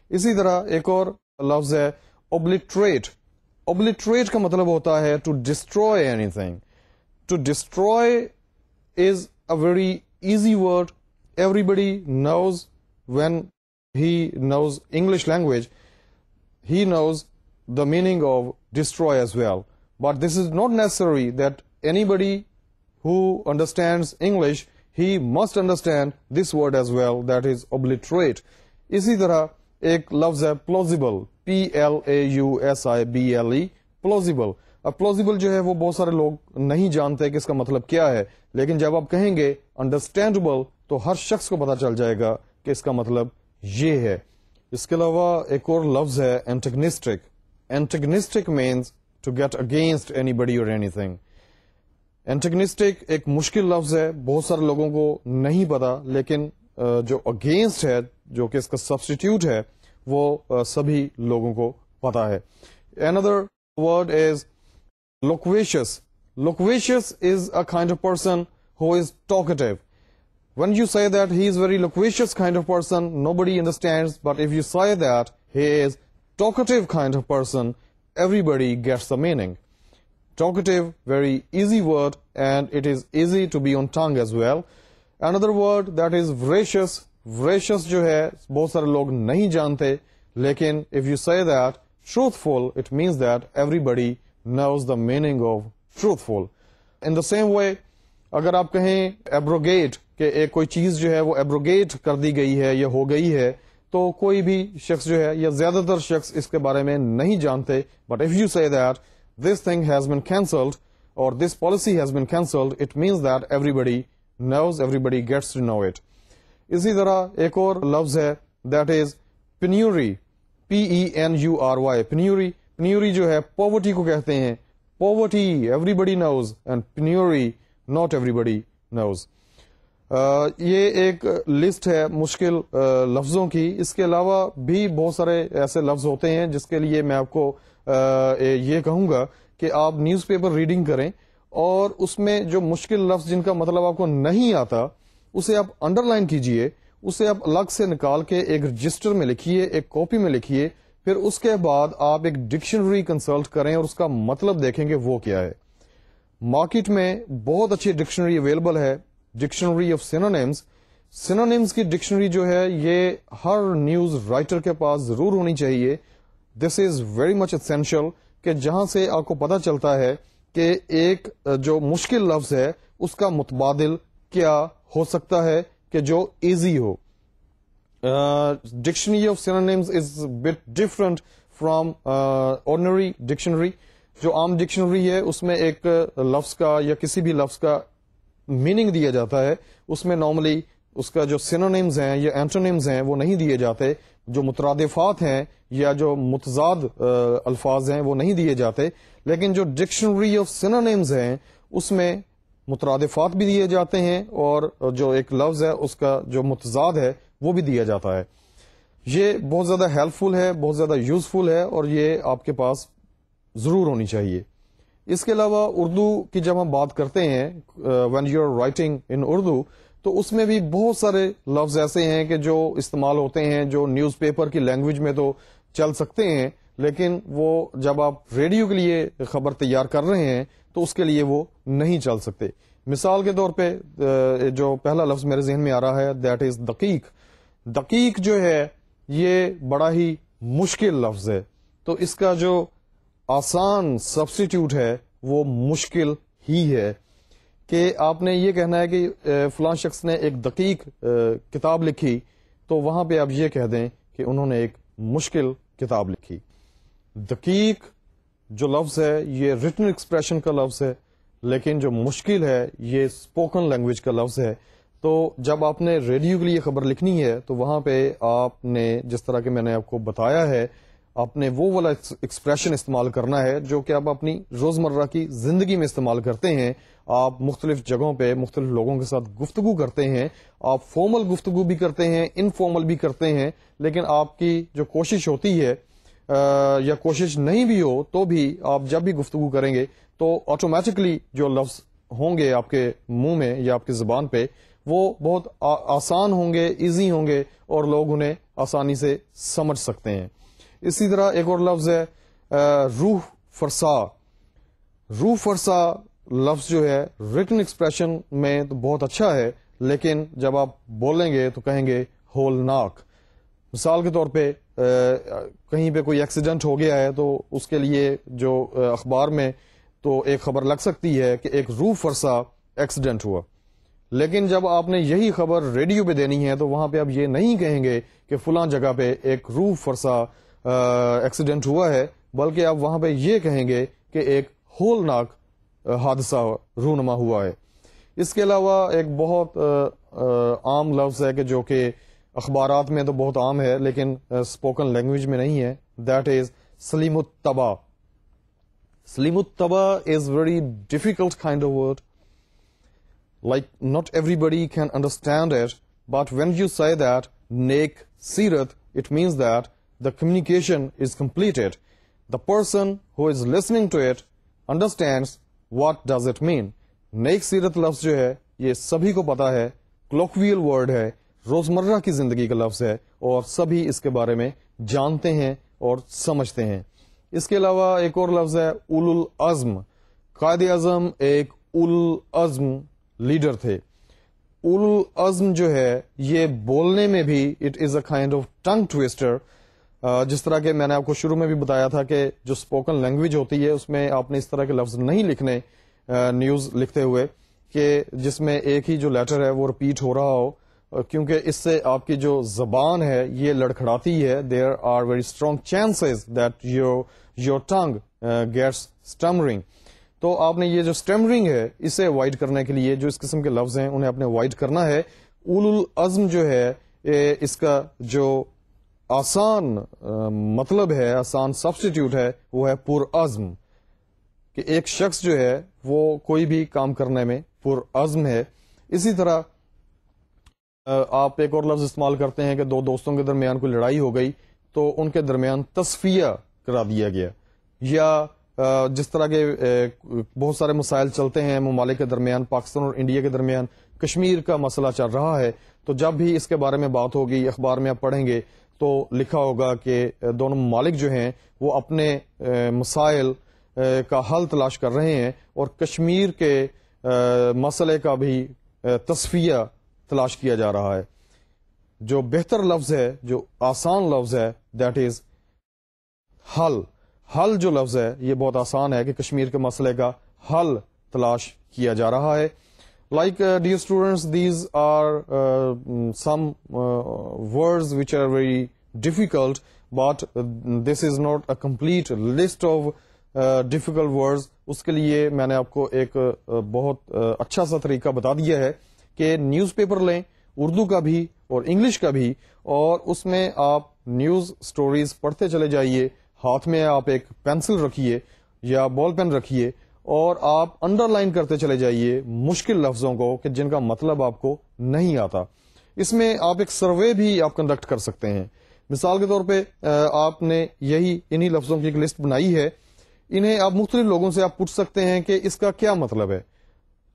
اسی طرح ایک اور لفظ ہے obliterate. Obliterate کا مطلب ہوتا ہے to destroy anything. To destroy is a very easy word. Everybody knows when he knows English language, he knows the meaning of destroy as well. But this is not necessary that anybody who understands English, he must understand this word as well, that is obliterate. اسی طرح ایک لفظ ہے plausible, P-L-A-U-S-I-B-L-E, plausible. اب plausible جو ہے وہ بہت سارے لوگ نہیں جانتے کہ اس کا مطلب کیا ہے, لیکن جب آپ کہیں گے understandable تو ہر شخص کو پتا چل جائے گا کہ اس کا مطلب یہ ہے. اس کے علاوہ ایک اور لفظ ہے antagonistic. Antagonistic means to get against anybody or anything. Antagonistic ایک مشکل لفظ ہے, بہت سارے لوگوں کو نہیں پتا, لیکن جو against ہے, جو کہ اس کا substitute ہے, وہ سبھی لوگوں کو پتا ہے. Another word is loquacious. Loquacious is a kind of person who is talkative. When you say that he is very loquacious kind of person, nobody understands, but if you say that he is talkative kind of person, everybody gets the meaning. Talkative, very easy word, and it is easy to be on tongue as well. Another word that is veracious. Veracious جو ہے بہت سارے لوگ نہیں جانتے, لیکن if you say that truthful, it means that everybody knows the meaning of truthful. In the same way, اگر آپ کہیں abrogate کہ ایک کوئی چیز جو ہے وہ abrogate کر دی گئی ہے یا ہو گئی ہے, تو کوئی بھی شخص جو ہے یا زیادہ تر شخص اس کے بارے میں نہیں جانتے. But if you say that this thing has been cancelled اور this policy has been cancelled, it means that everybody knows, everybody gets to know it. اسی طرح ایک اور لفظ ہے that is penury, P-E-N-U-R-Y. penury, penury جو ہے poverty کو کہتے ہیں. poverty everybody knows and penury not everybody knows. یہ ایک لسٹ ہے مشکل لفظوں کی. اس کے علاوہ بھی بہت سارے ایسے لفظ ہوتے ہیں جس کے لیے میں آپ کو یہ کہوں گا کہ آپ نیوز پیپر ریڈنگ کریں, اور اس میں جو مشکل لفظ جن کا مطلب آپ کو نہیں آتا اسے آپ انڈر لائن کیجئے, اسے آپ الگ سے نکال کے ایک رجسٹر میں لکھیے, ایک کاپی میں لکھیے, پھر اس کے بعد آپ ایک ڈکشنری کنسلٹ کریں اور اس کا مطلب دیکھیں گے وہ کیا ہے. مارکیٹ میں بہت اچھی ڈکشنری اویلیبل ہے, ڈکشنری آف سینونیمز. سینونیمز کی ڈکشنری جو ہے یہ ہر نیوز رائٹر کے پاس ضرور ہونی چاہیے. دس از ویری مچ اسینشیل کہ جہاں سے آپ کو پتہ چلتا ہے کہ ایک جو مشکل لفظ ہے اس کا متبادل کیا ہو سکتا ہے کہ جو easy who. Dictionary of synonyms is but different from ordinary dictionary. جو عام ڈکشنری ہے اس میں ایک لفظ کا یا کسی بھی لفظ کا میننگ دیا جاتا ہے, اس میں نارملی اس کا جو سینونیمز ہیں یا اینٹونیمز ہیں وہ نہیں دیے جاتے, جو مترادفات ہیں یا جو متضاد الفاظ ہیں وہ نہیں دیے جاتے. لیکن جو ڈکشنری آف سینونیمز ہیں اس میں مترادفات بھی دیے جاتے ہیں اور جو ایک لفظ ہے اس کا جو متضاد ہے وہ بھی دیا جاتا ہے. یہ بہت زیادہ ہیلپ فل ہے, بہت زیادہ یوزفل ہے اور یہ آپ کے پاس ضرور ہونی چاہیے. اس کے علاوہ اردو کی جب ہم بات کرتے ہیں when you are writing in Urdu, تو اس میں بھی بہت سارے لفظ ایسے ہیں کہ جو استعمال ہوتے ہیں جو نیوز پیپر کی لینگویج میں تو چل سکتے ہیں, لیکن وہ جب آپ ریڈیو کے لیے خبر تیار کر رہے ہیں تو اس کے لیے وہ نہیں چل سکتے. مثال کے طور پہ جو پہلا لفظ میرے ذہن میں آ رہا ہے دیٹ از دقیق. دقیق جو ہے یہ بڑا ہی مشکل لفظ ہے, تو اس کا جو آسان سبسٹیٹیوٹ ہے وہ مشکل ہی ہے کہ آپ نے یہ کہنا ہے کہ فلاں شخص نے ایک دقیق کتاب لکھی, تو وہاں پہ آپ یہ کہہ دیں کہ انہوں نے ایک مشکل کتاب لکھی. دقیق جو لفظ ہے یہ ریٹن ایکسپریشن کا لفظ ہے, لیکن جو مشکل ہے یہ اسپوکن لینگویج کا لفظ ہے. تو جب آپ نے ریڈیو کے لیے خبر لکھنی ہے تو وہاں پہ آپ نے جس طرح کہ میں نے آپ کو بتایا ہے آپ نے وہ والا ایکسپریشن استعمال کرنا ہے جو کہ آپ اپنی روزمرہ کی زندگی میں استعمال کرتے ہیں. آپ مختلف جگہوں پہ مختلف لوگوں کے ساتھ گفتگو کرتے ہیں, آپ فارمل گفتگو بھی کرتے ہیں, انفارمل بھی کرتے ہیں, لیکن آپ کی جو کوشش ہوتی ہے یا کوشش نہیں بھی ہو تو بھی آپ جب بھی گفتگو کریں گے تو آٹومیٹکلی جو لفظ ہوں گے آپ کے منہ میں یا آپ کی زبان پہ وہ بہت آسان ہوں گے, ایزی ہوں گے اور لوگ انہیں آسانی سے سمجھ سکتے ہیں. اسی طرح ایک اور لفظ ہے روح فرسا. روح فرسا لفظ جو ہے ریٹن ایکسپریشن میں تو بہت اچھا ہے, لیکن جب آپ بولیں گے تو کہیں گے ہولناک. مثال کے طور پہ کہیں پہ کوئی ایکسیڈنٹ ہو گیا ہے تو اس کے لیے جو اخبار میں تو ایک خبر لگ سکتی ہے کہ ایک روح فرسا ایکسیڈنٹ ہوا, لیکن جب آپ نے یہی خبر ریڈیو پہ دینی ہے تو وہاں پہ آپ یہ نہیں کہیں گے کہ فلاں جگہ پہ ایک روح فرسا ایکسیڈنٹ ہوا ہے, بلکہ آپ وہاں پہ یہ کہیں گے کہ ایک ہولناک حادثہ رونما ہوا ہے. اس کے علاوہ ایک بہت عام لفظ ہے کہ جو کہ اخبارات میں تو بہت عام ہے لیکن اسپوکن لینگویج میں نہیں ہے, دیٹ از سلیم الطبع. سلیم الطبع is very difficult kind of word. Like not everybody can understand it, but when you say that نیک سیرت, it means that the communication is completed. The person who is listening to it understands what does it mean. نیک سیرت لفظ جو ہے یہ سبھی کو پتا ہے, کلوکویل ورڈ ہے, روزمرہ کی زندگی کا لفظ ہے اور سبھی اس کے بارے میں جانتے ہیں اور سمجھتے ہیں. اس کے علاوہ ایک اور لفظ ہے اولو العزم. قائد اعظم ایک اولو العزم لیڈر تھے. اولو العزم جو ہے یہ بولنے میں بھی it is a kind of tongue twister. جس طرح کہ میں نے آپ کو شروع میں بھی بتایا تھا کہ جو اسپوکن لینگویج ہوتی ہے اس میں آپ نے اس طرح کے لفظ نہیں لکھنے نیوز لکھتے ہوئے کہ جس میں ایک ہی جو لیٹر ہے وہ رپیٹ ہو رہا ہو, کیونکہ اس سے آپ کی جو زبان ہے یہ لڑکھڑاتی ہے. There are very strong chances that your tongue gets stammering. تو آپ نے یہ جو اسٹمرنگ ہے اسے اوائڈ کرنے کے لیے جو اس قسم کے لفظ ہیں انہیں آپ نے اوائڈ کرنا ہے. اولو العزم جو ہے اس کا جو آسان مطلب ہے, آسان سبسٹیٹیوٹ ہے وہ ہے پرعزم, کہ ایک شخص جو ہے وہ کوئی بھی کام کرنے میں پرعزم ہے. اسی طرح آپ ایک اور لفظ استعمال کرتے ہیں کہ دو دوستوں کے درمیان کوئی لڑائی ہو گئی تو ان کے درمیان تصفیہ کرا دیا گیا, یا جس طرح کے بہت سارے مسائل چلتے ہیں ممالک کے درمیان, پاکستان اور انڈیا کے درمیان کشمیر کا مسئلہ چل رہا ہے, تو جب بھی اس کے بارے میں بات ہوگی اخبار میں آپ پڑھیں گے تو لکھا ہوگا کہ دونوں ممالک جو ہیں وہ اپنے مسائل کا حل تلاش کر رہے ہیں اور کشمیر کے مسئلے کا بھی تصفیہ تلاش کیا جا رہا ہے. جو بہتر لفظ ہے, جو آسان لفظ ہے, دیٹ از حل. حل جو لفظ ہے یہ بہت آسان ہے کہ کشمیر کے مسئلے کا حل تلاش کیا جا رہا ہے. Like dear students, these are some words which are very difficult, but this is not a complete list of difficult words. اس کے لیے میں نے آپ کو ایک بہت اچھا سا طریقہ بتا دیا ہے کہ نیوز پیپر لیں, اردو کا بھی اور انگلش کا بھی, اور اس میں آپ نیوز سٹوریز پڑھتے چلے جائیے. ہاتھ میں آپ ایک پینسل رکھیے یا بال پین رکھیے اور آپ انڈر لائن کرتے چلے جائیے مشکل لفظوں کو کہ جن کا مطلب آپ کو نہیں آتا. اس میں آپ ایک سروے بھی آپ کنڈکٹ کر سکتے ہیں. مثال کے طور پہ آپ نے انہی لفظوں کی ایک لسٹ بنائی ہے, انہیں آپ مختلف لوگوں سے آپ پوچھ سکتے ہیں کہ اس کا کیا مطلب ہے,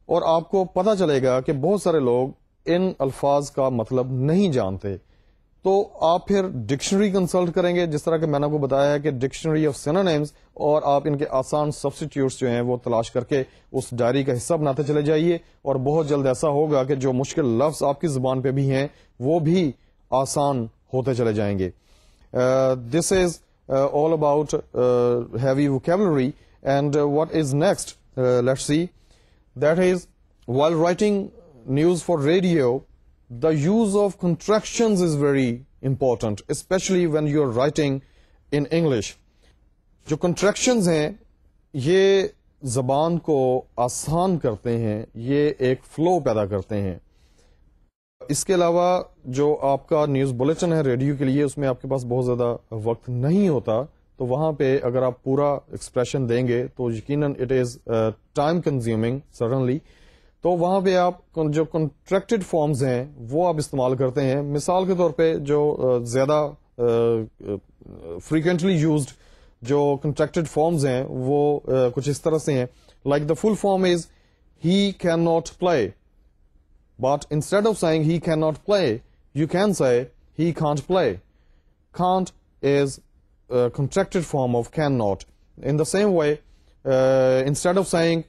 اور آپ کو پتا چلے گا کہ بہت سارے لوگ ان الفاظ کا مطلب نہیں جانتے. تو آپ پھر ڈکشنری کنسلٹ کریں گے, جس طرح کہ میں نے آپ کو بتایا ہے کہ ڈکشنری آف سینونیمز, اور آپ ان کے آسان سبسٹیٹیوٹس جو ہیں وہ تلاش کر کے اس ڈائری کا حصہ بناتے چلے جائیے, اور بہت جلد ایسا ہوگا کہ جو مشکل لفظ آپ کی زبان پہ بھی ہیں وہ بھی آسان ہوتے چلے جائیں گے. دس از all about heavy vocabulary. And what is next? Let's see. That is, while writing news for radio, the use of contractions is very important, especially when you're writing in English. جو contractions ہیں یہ زبان کو آسان کرتے ہیں, یہ ایک فلو پیدا کرتے ہیں. اس کے علاوہ جو آپ کا نیوز بلیٹن ہے ریڈیو کے لیے, اس میں آپ کے پاس بہت زیادہ وقت نہیں ہوتا, تو وہاں پہ اگر آپ پورا ایکسپریشن دیں گے تو یقیناً it is time consuming suddenly. تو وہاں پہ آپ جو کنٹریکٹڈ فارمز ہیں وہ آپ استعمال کرتے ہیں. مثال کے طور پہ جو زیادہ فریکوینٹلی یوزڈ جو کنٹریکٹڈ فارمز ہیں وہ کچھ اس طرح سے ہیں. Like the full form is he cannot play, but instead of saying he cannot play, you can say he can't play. Can't is a contracted form of cannot. In the same way, instead of saying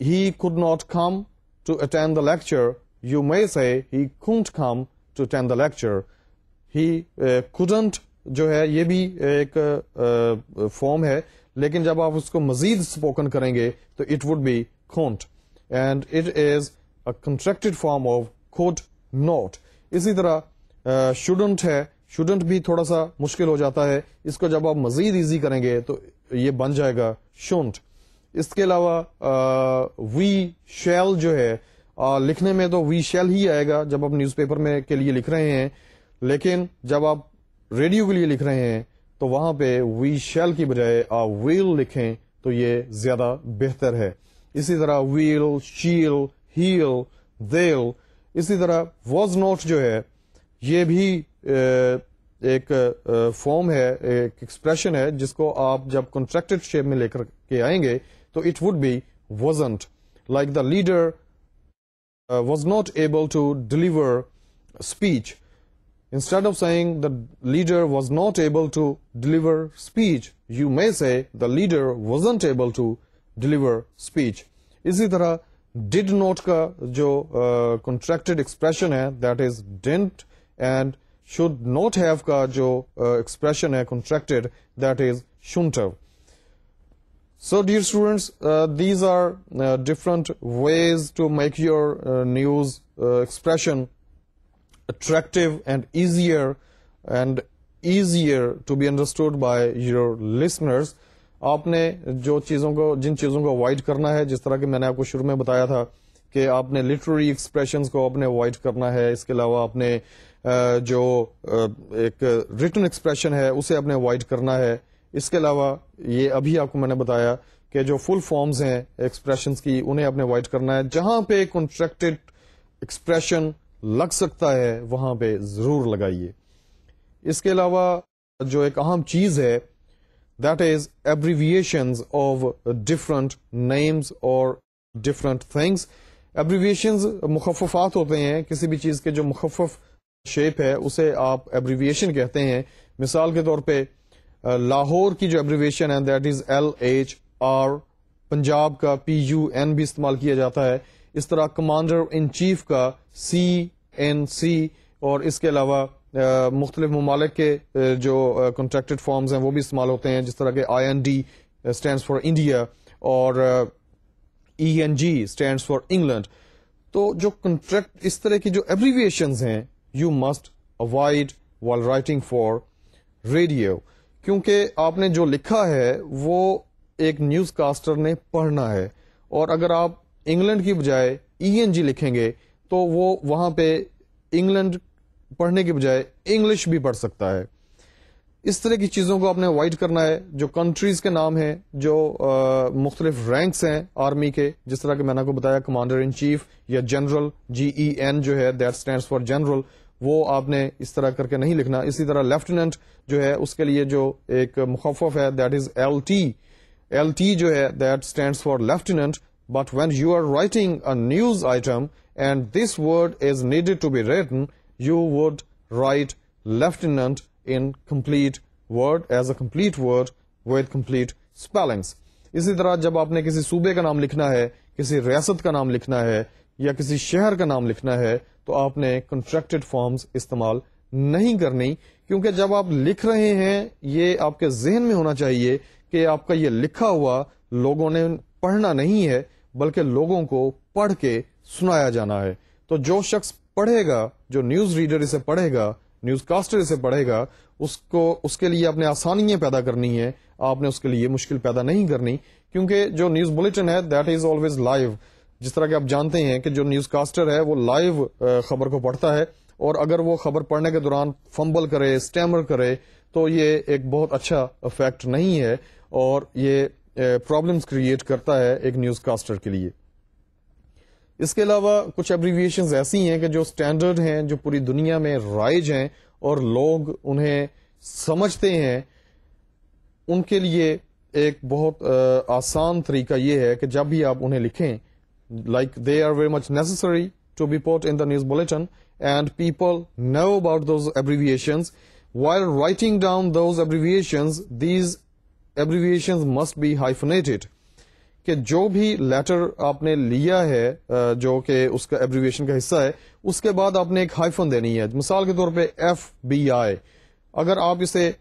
he could not come to attend the lecture, you may say he couldn't come to attend the lecture. He couldn't جو ہے یہ بھی ایک form ہے, لیکن جب آپ اس کو مزید اسپوکن کریں گے تو it would be couldn't, and it is a contracted form of could not. اسی طرح shouldn't ہے, shouldn't بھی تھوڑا سا مشکل ہو جاتا ہے, اس کو جب آپ مزید ایزی کریں گے تو یہ بن جائے گا shouldn't. اس کے علاوہ we shall جو ہے لکھنے میں تو we shall ہی آئے گا جب آپ نیوز پیپر میں کے لیے لکھ رہے ہیں, لیکن جب آپ ریڈیو کے لیے لکھ رہے ہیں تو وہاں پہ we shall کی بجائے آپ will لکھیں تو یہ زیادہ بہتر ہے. اسی طرح will, she'll, he'll, they'll. اسی طرح was not جو ہے یہ بھی ایک فارم ہے, ایک ایکسپریشن ہے جس کو آپ جب کنٹریکٹڈ شیپ میں لے کر کے آئیں گے تو it would be wasn't. Like the leader was not able to deliver speech. Instead of saying the leader was not able to deliver speech, you may say the leader wasn't able to deliver speech. اسی طرح did not کا جو contracted expression ہے that is didn't, and should not have کا جو expression ہے contracted that is shouldn't have. So dear students, these are different ways to make your news expression attractive and easier to be understood by your listeners. آپ نے جن چیزوں کو avoid کرنا ہے, جس طرح کہ میں نے آپ کو شروع میں بتایا تھا کہ آپ نے لٹریری ایکسپریشنز کو آپ نے اوائڈ کرنا ہے. اس کے علاوہ آپ نے جو ایک ریٹن ایکسپریشن ہے اسے آپ نے اوائڈ کرنا ہے. اس کے علاوہ یہ ابھی آپ کو میں نے بتایا کہ جو فل فارمز ہیں ایکسپریشنز کی انہیں آپ نے اوائڈ کرنا ہے. جہاں پہ کنٹریکٹڈ ایکسپریشن لگ سکتا ہے وہاں پہ ضرور لگائیے. اس کے علاوہ جو ایک اہم چیز ہے that is abbreviations of different names or different things. Abbreviations مخففات ہوتے ہیں, کسی بھی چیز کے جو مخفف شیپ ہے اسے آپ ایبریویشن کہتے ہیں. مثال کے طور پہ لاہور کی جو ایبریویشن ہے دیٹ از LHR. پنجاب کا PUN بھی استعمال کیا جاتا ہے. اس طرح کمانڈر ان چیف کا CNC. اور اس کے علاوہ مختلف ممالک کے جو کنٹریکٹڈ فارمز ہیں وہ بھی استعمال ہوتے ہیں, جس طرح کہ IND اسٹینڈس فار انڈیا اور ENG اسٹینڈس فار انگلینڈ. تو جو کنٹریکٹ اس طرح کی جو ایبریویشنز ہیں you must avoid while writing for radio, کیونکہ آپ نے جو لکھا ہے وہ ایک نیوز کاسٹر نے پڑھنا ہے. اور اگر آپ انگلینڈ کی بجائے ENG لکھیں گے تو وہ وہاں پہ انگلینڈ پڑھنے کی بجائے انگلش بھی پڑھ سکتا ہے. اس طرح کی چیزوں کو آپ نے اوائڈ کرنا ہے. جو کنٹریز کے نام ہیں, جو مختلف رینکس ہیں آرمی کے, جس طرح کہ میں نے آپ کو بتایا کمانڈر ان چیف یا جنرل GEN جو ہے دیٹ اسٹینڈس فار جنرل, وہ آپ نے اس طرح کر کے نہیں لکھنا. اسی طرح لیفٹیننٹ جو ہے اس کے لیے جو ایک مخفف ہے دیٹ از LT جو ہے that stands for lieutenant. But when you are writing a news item and this word is needed to be written, you would write lieutenant in complete word as a complete word with complete spellings. اسی طرح جب آپ نے کسی صوبے کا نام لکھنا ہے, کسی ریاست کا نام لکھنا ہے یا کسی شہر کا نام لکھنا ہے تو آپ نے کنٹریکٹڈ فارمز استعمال نہیں کرنی, کیونکہ جب آپ لکھ رہے ہیں یہ آپ کے ذہن میں ہونا چاہیے کہ آپ کا یہ لکھا ہوا لوگوں نے پڑھنا نہیں ہے بلکہ لوگوں کو پڑھ کے سنایا جانا ہے. تو جو شخص پڑھے گا, جو نیوز ریڈر اسے پڑھے گا, نیوز کاسٹر اسے پڑھے گا, اس کے لیے آپ نے آسانیاں پیدا کرنی ہے, آپ نے اس کے لیے مشکل پیدا نہیں کرنی, کیونکہ جو نیوز بلیٹن ہے دیٹ از آلویز لائیو. جس طرح کہ آپ جانتے ہیں کہ جو نیوز کاسٹر ہے وہ لائیو خبر کو پڑھتا ہے, اور اگر وہ خبر پڑھنے کے دوران فمبل کرے, اسٹیمر کرے تو یہ ایک بہت اچھا افیکٹ نہیں ہے اور یہ پرابلمس کریٹ کرتا ہے ایک نیوز کاسٹر کے لیے. اس کے علاوہ کچھ ایبریویشنز ایسی ہیں کہ جو اسٹینڈرڈ ہیں, جو پوری دنیا میں رائج ہیں اور لوگ انہیں سمجھتے ہیں. ان کے لیے ایک بہت آسان طریقہ یہ ہے کہ جب بھی آپ انہیں لکھیں, like they are very much necessary to be put in the news bulletin and people know about those abbreviations. While writing down those abbreviations, these abbreviations must be hyphenated. کہ جو بھی لیٹر آپ نے لیا ہے جو کہ اس کا ایبریویشن کا حصہ ہے, اس کے بعد آپ نے ایک ہائفن دینی ہے. مثال کے طور پہ FBI, اگر آپ اسے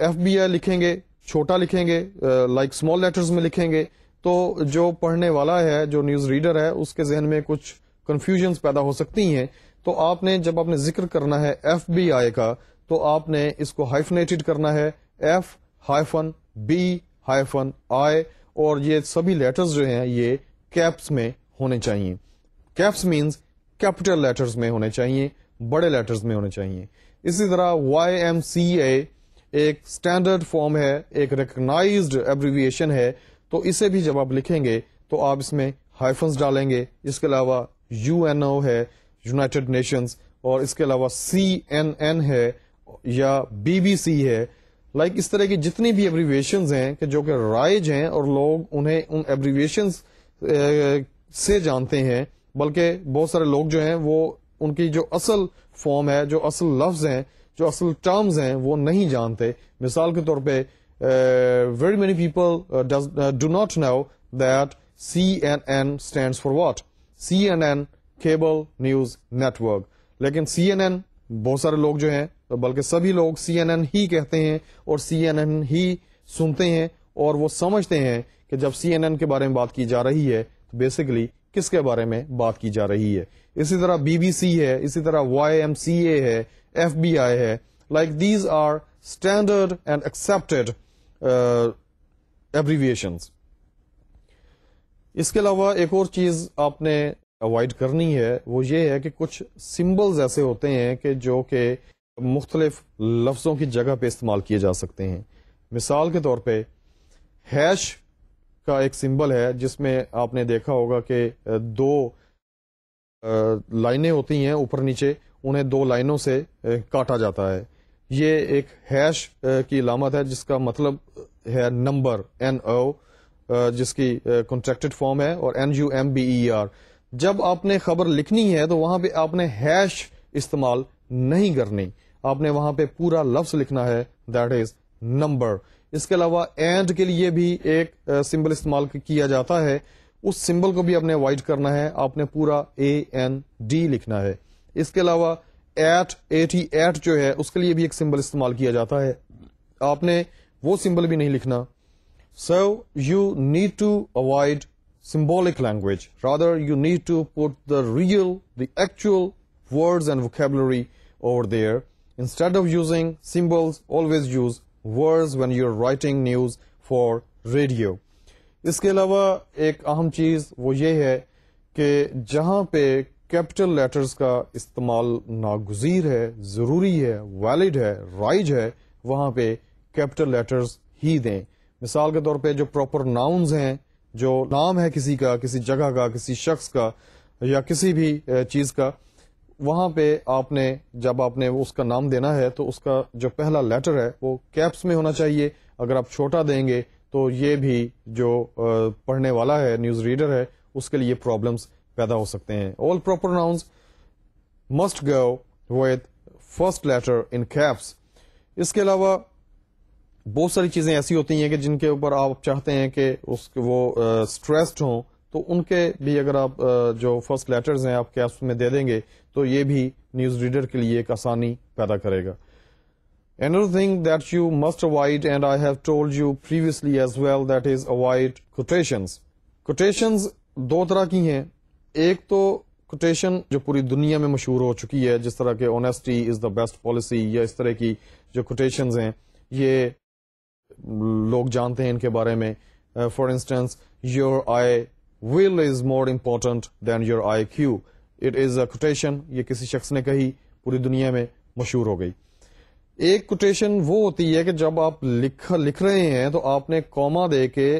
FBI لکھیں گے, چھوٹا لکھیں گے, لائک اسمال لیٹرز میں لکھیں گے, تو جو پڑھنے والا ہے, جو نیوز ریڈر ہے, اس کے ذہن میں کچھ کنفیوژنز پیدا ہو سکتی ہیں. تو آپ نے جب آپ نے ذکر کرنا ہے FBI کا, تو آپ نے اس کو ہائفنیٹڈ کرنا ہے, F-B-I, اور یہ سبھی لیٹرز جو ہیں یہ کیپس میں ہونے چاہیے. کیپس مینز کیپٹل لیٹرز میں ہونے چاہیے, بڑے لیٹرز میں ہونے چاہیے. اسی طرح YMCA ایک اسٹینڈرڈ فارم ہے, ایک ریکگنائزڈ ایبریویشن ہے, تو اسے بھی جب آپ لکھیں گے تو آپ اس میں ہائفنز ڈالیں گے. اس کے علاوہ UNO ہے, یونائٹڈ نیشنز, اور اس کے علاوہ CNN ہے یا BBC ہے. لائک اس طرح کی جتنی بھی ایبریویشنز ہیں کہ جو کہ رائج ہیں اور لوگ انہیں ان ایبریویشنز سے جانتے ہیں, بلکہ بہت سارے لوگ جو ہیں وہ ان کی جو اصل فارم ہے, جو اصل لفظ ہیں, جو اصل ٹرمز ہیں وہ نہیں جانتے. مثال کے طور پہ very many people do not know that CNN stands for what. CNN cable news network. لیکن CNN بہت سارے لوگ جو ہیں, بلکہ سبھی لوگ CNN ہی کہتے ہیں اور CNN ہی سنتے ہیں, اور وہ سمجھتے ہیں کہ جب CNN کے بارے میں بات کی جا رہی ہے تو بیسیکلی کس کے بارے میں بات کی جا رہی ہے. اسی طرح BBC ہے, اسی طرح YMCA ہے, FBI ہے. Like these are standard and accepted abbreviations. اس کے علاوہ ایک اور چیز آپ نے اوائڈ کرنی ہے, وہ یہ ہے کہ کچھ سمبلز ایسے ہوتے ہیں کہ جو کہ مختلف لفظوں کی جگہ پہ استعمال کیے جا سکتے ہیں. مثال کے طور پہ ہیش کا ایک سمبل ہے جس میں آپ نے دیکھا ہوگا کہ دو لائنیں ہوتی ہیں اوپر نیچے, انہیں دو لائنوں سے کاٹا جاتا ہے. یہ ایک ہیش کی علامت ہے جس کا مطلب ہے نمبر, NO, جس کی کنٹریکٹڈ فارم ہے, اور NUMBER. جب آپ نے خبر لکھنی ہے تو وہاں پہ آپ نے ہیش استعمال نہیں کرنی, آپ نے وہاں پہ پورا لفظ لکھنا ہے, دیٹ از نمبر. اس کے علاوہ اینڈ کے لیے بھی ایک سمبل استعمال کیا جاتا ہے, اس سمبل کو بھی آپ نے اوائڈ کرنا ہے, آپ نے پورا AND لکھنا ہے. اس کے علاوہ ایٹ جو ہے اس کے لیے بھی ایک سمبل استعمال کیا جاتا ہے, آپ نے وہ سمبل بھی نہیں لکھنا. So you need to avoid symbolic language. Rather, you need to put the actual words and vocabulary over there. Instead of using symbols, always use words when you're writing news for radio. اس کے علاوہ ایک اہم چیز وہ یہ ہے کہ جہاں پہ کیپٹل لیٹرز کا استعمال ناگزیر ہے, ضروری ہے, ویلڈ ہے, رائج ہے, وہاں پہ کیپٹل لیٹرز ہی دیں. مثال کے طور پہ جو پراپر ناؤنز ہیں, جو نام ہے کسی کا, کسی جگہ کا, کسی شخص کا یا کسی بھی چیز کا, وہاں پہ آپ نے جب آپ نے اس کا نام دینا ہے تو اس کا جو پہلا لیٹر ہے وہ کیپس میں ہونا چاہیے. اگر آپ چھوٹا دیں گے تو یہ بھی جو پڑھنے والا ہے, نیوز ریڈر ہے, اس کے لیے پرابلمس پیدا ہو سکتے ہیں. All proper nouns must go with first letter in caps. اس کے علاوہ بہت ساری چیزیں ایسی ہوتی ہیں کہ جن کے اوپر آپ چاہتے ہیں کہ وہ اسٹریسڈ ہوں, تو ان کے بھی اگر آپ جو فرسٹ لیٹرز ہیں آپ کیپس میں دے دیں گے تو یہ بھی نیوز ریڈر کے لیے ایک آسانی پیدا کرے گا. Another thing that you must avoid, and I have told you previously as well, that is avoid quotations. Quotations دو طرح کی ہیں. ایک تو quotation جو پوری دنیا میں مشہور ہو چکی ہے, جس طرح کہ honesty is the best policy, یا اس طرح کی جو quotations ہیں یہ لوگ جانتے ہیں ان کے بارے میں. For instance, your I will is more important than your IQ. It is a quotation, یہ کسی شخص نے کہی, پوری دنیا میں مشہور ہو گئی. ایک کوٹیشن وہ ہوتی ہے کہ جب آپ لکھ رہے ہیں تو آپ نے کوما دے کے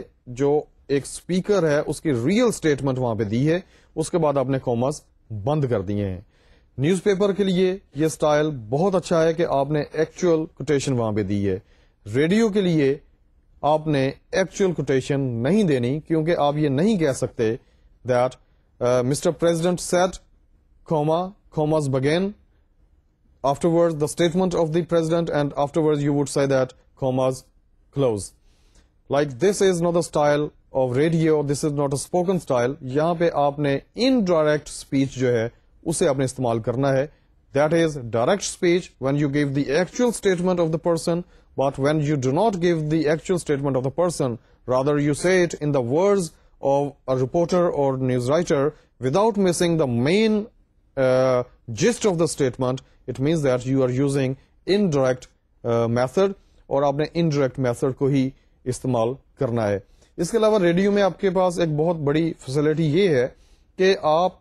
جو ایک سپیکر ہے اس کی ریئل سٹیٹمنٹ وہاں پہ دی ہے, اس کے بعد آپ نے کوماز بند کر دیے ہیں. نیوز پیپر کے لیے یہ سٹائل بہت اچھا ہے کہ آپ نے ایکچوئل کوٹیشن وہاں پہ دی ہے. ریڈیو کے لیے آپ نے ایکچوئل کوٹیشن نہیں دینی, کیونکہ آپ یہ نہیں کہہ سکتے that mister president said commas begin, afterwards the statement of the president, and afterwards you would say that commas close. Like this is not the style of radio, this is not a spoken style. یہاں پہ آپ نے indirect speech جو ہے اسے آپ نے استعمال کرنا ہے. That is direct speech when you give the actual statement of the person, but when you do not give the actual statement of the person, rather you say it in the words of a reporter or news writer without missing the main gist of the statement, it means that you are using indirect method, اور آپ نے indirect method کو ہی استعمال کرنا ہے. اس کے علاوہ radio میں آپ کے پاس ایک بہت بڑی فیسلٹی یہ ہے کہ آپ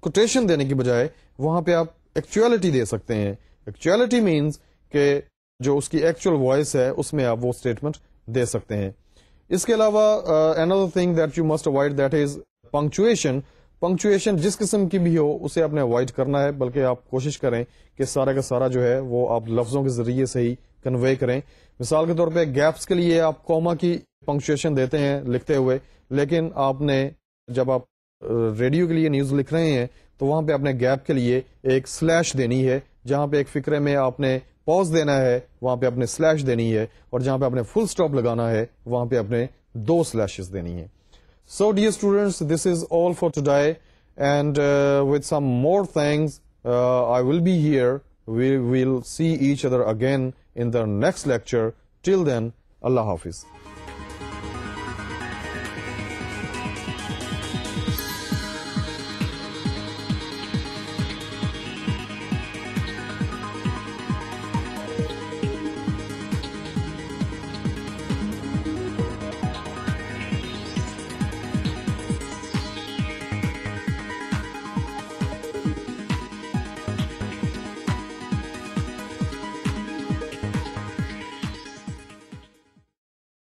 کوٹیشن دینے کی بجائے وہاں پہ آپ ایکچوئلٹی دے سکتے ہیں. ایکچوئلٹی مینس کہ جو اس کی ایکچوئل وائس ہے اس میں آپ وہ اسٹیٹمنٹ دے سکتے ہیں. اس کے علاوہ another thing that you must avoid, that is punctuation. Punctuation جس قسم کی بھی ہو اسے آپ نے اوائڈ کرنا ہے, بلکہ آپ کوشش کریں کہ سارا کا سارا جو ہے وہ آپ لفظوں کے ذریعے سے ہی کنوے کریں. مثال کے طور پہ گیپس کے لیے آپ کوما کی پنکچویشن دیتے ہیں لکھتے ہوئے, لیکن آپ نے جب آپ ریڈیو کے لیے نیوز لکھ رہے ہیں تو وہاں پہ آپ نے گیپ کے لیے ایک سلیش دینی ہے. جہاں پہ ایک فقرے میں آپ نے پاز دینا ہے وہاں پہ آپ نے سلیش دینی ہے, اور جہاں پہ آپ نے فل سٹاپ لگانا ہے وہاں پہ آپ نے 2 سلیشز دینی ہے. So dear students, this is all for today, and with some more things I will be here. We will see each other again in the next lecture. Till then, Allah Hafiz.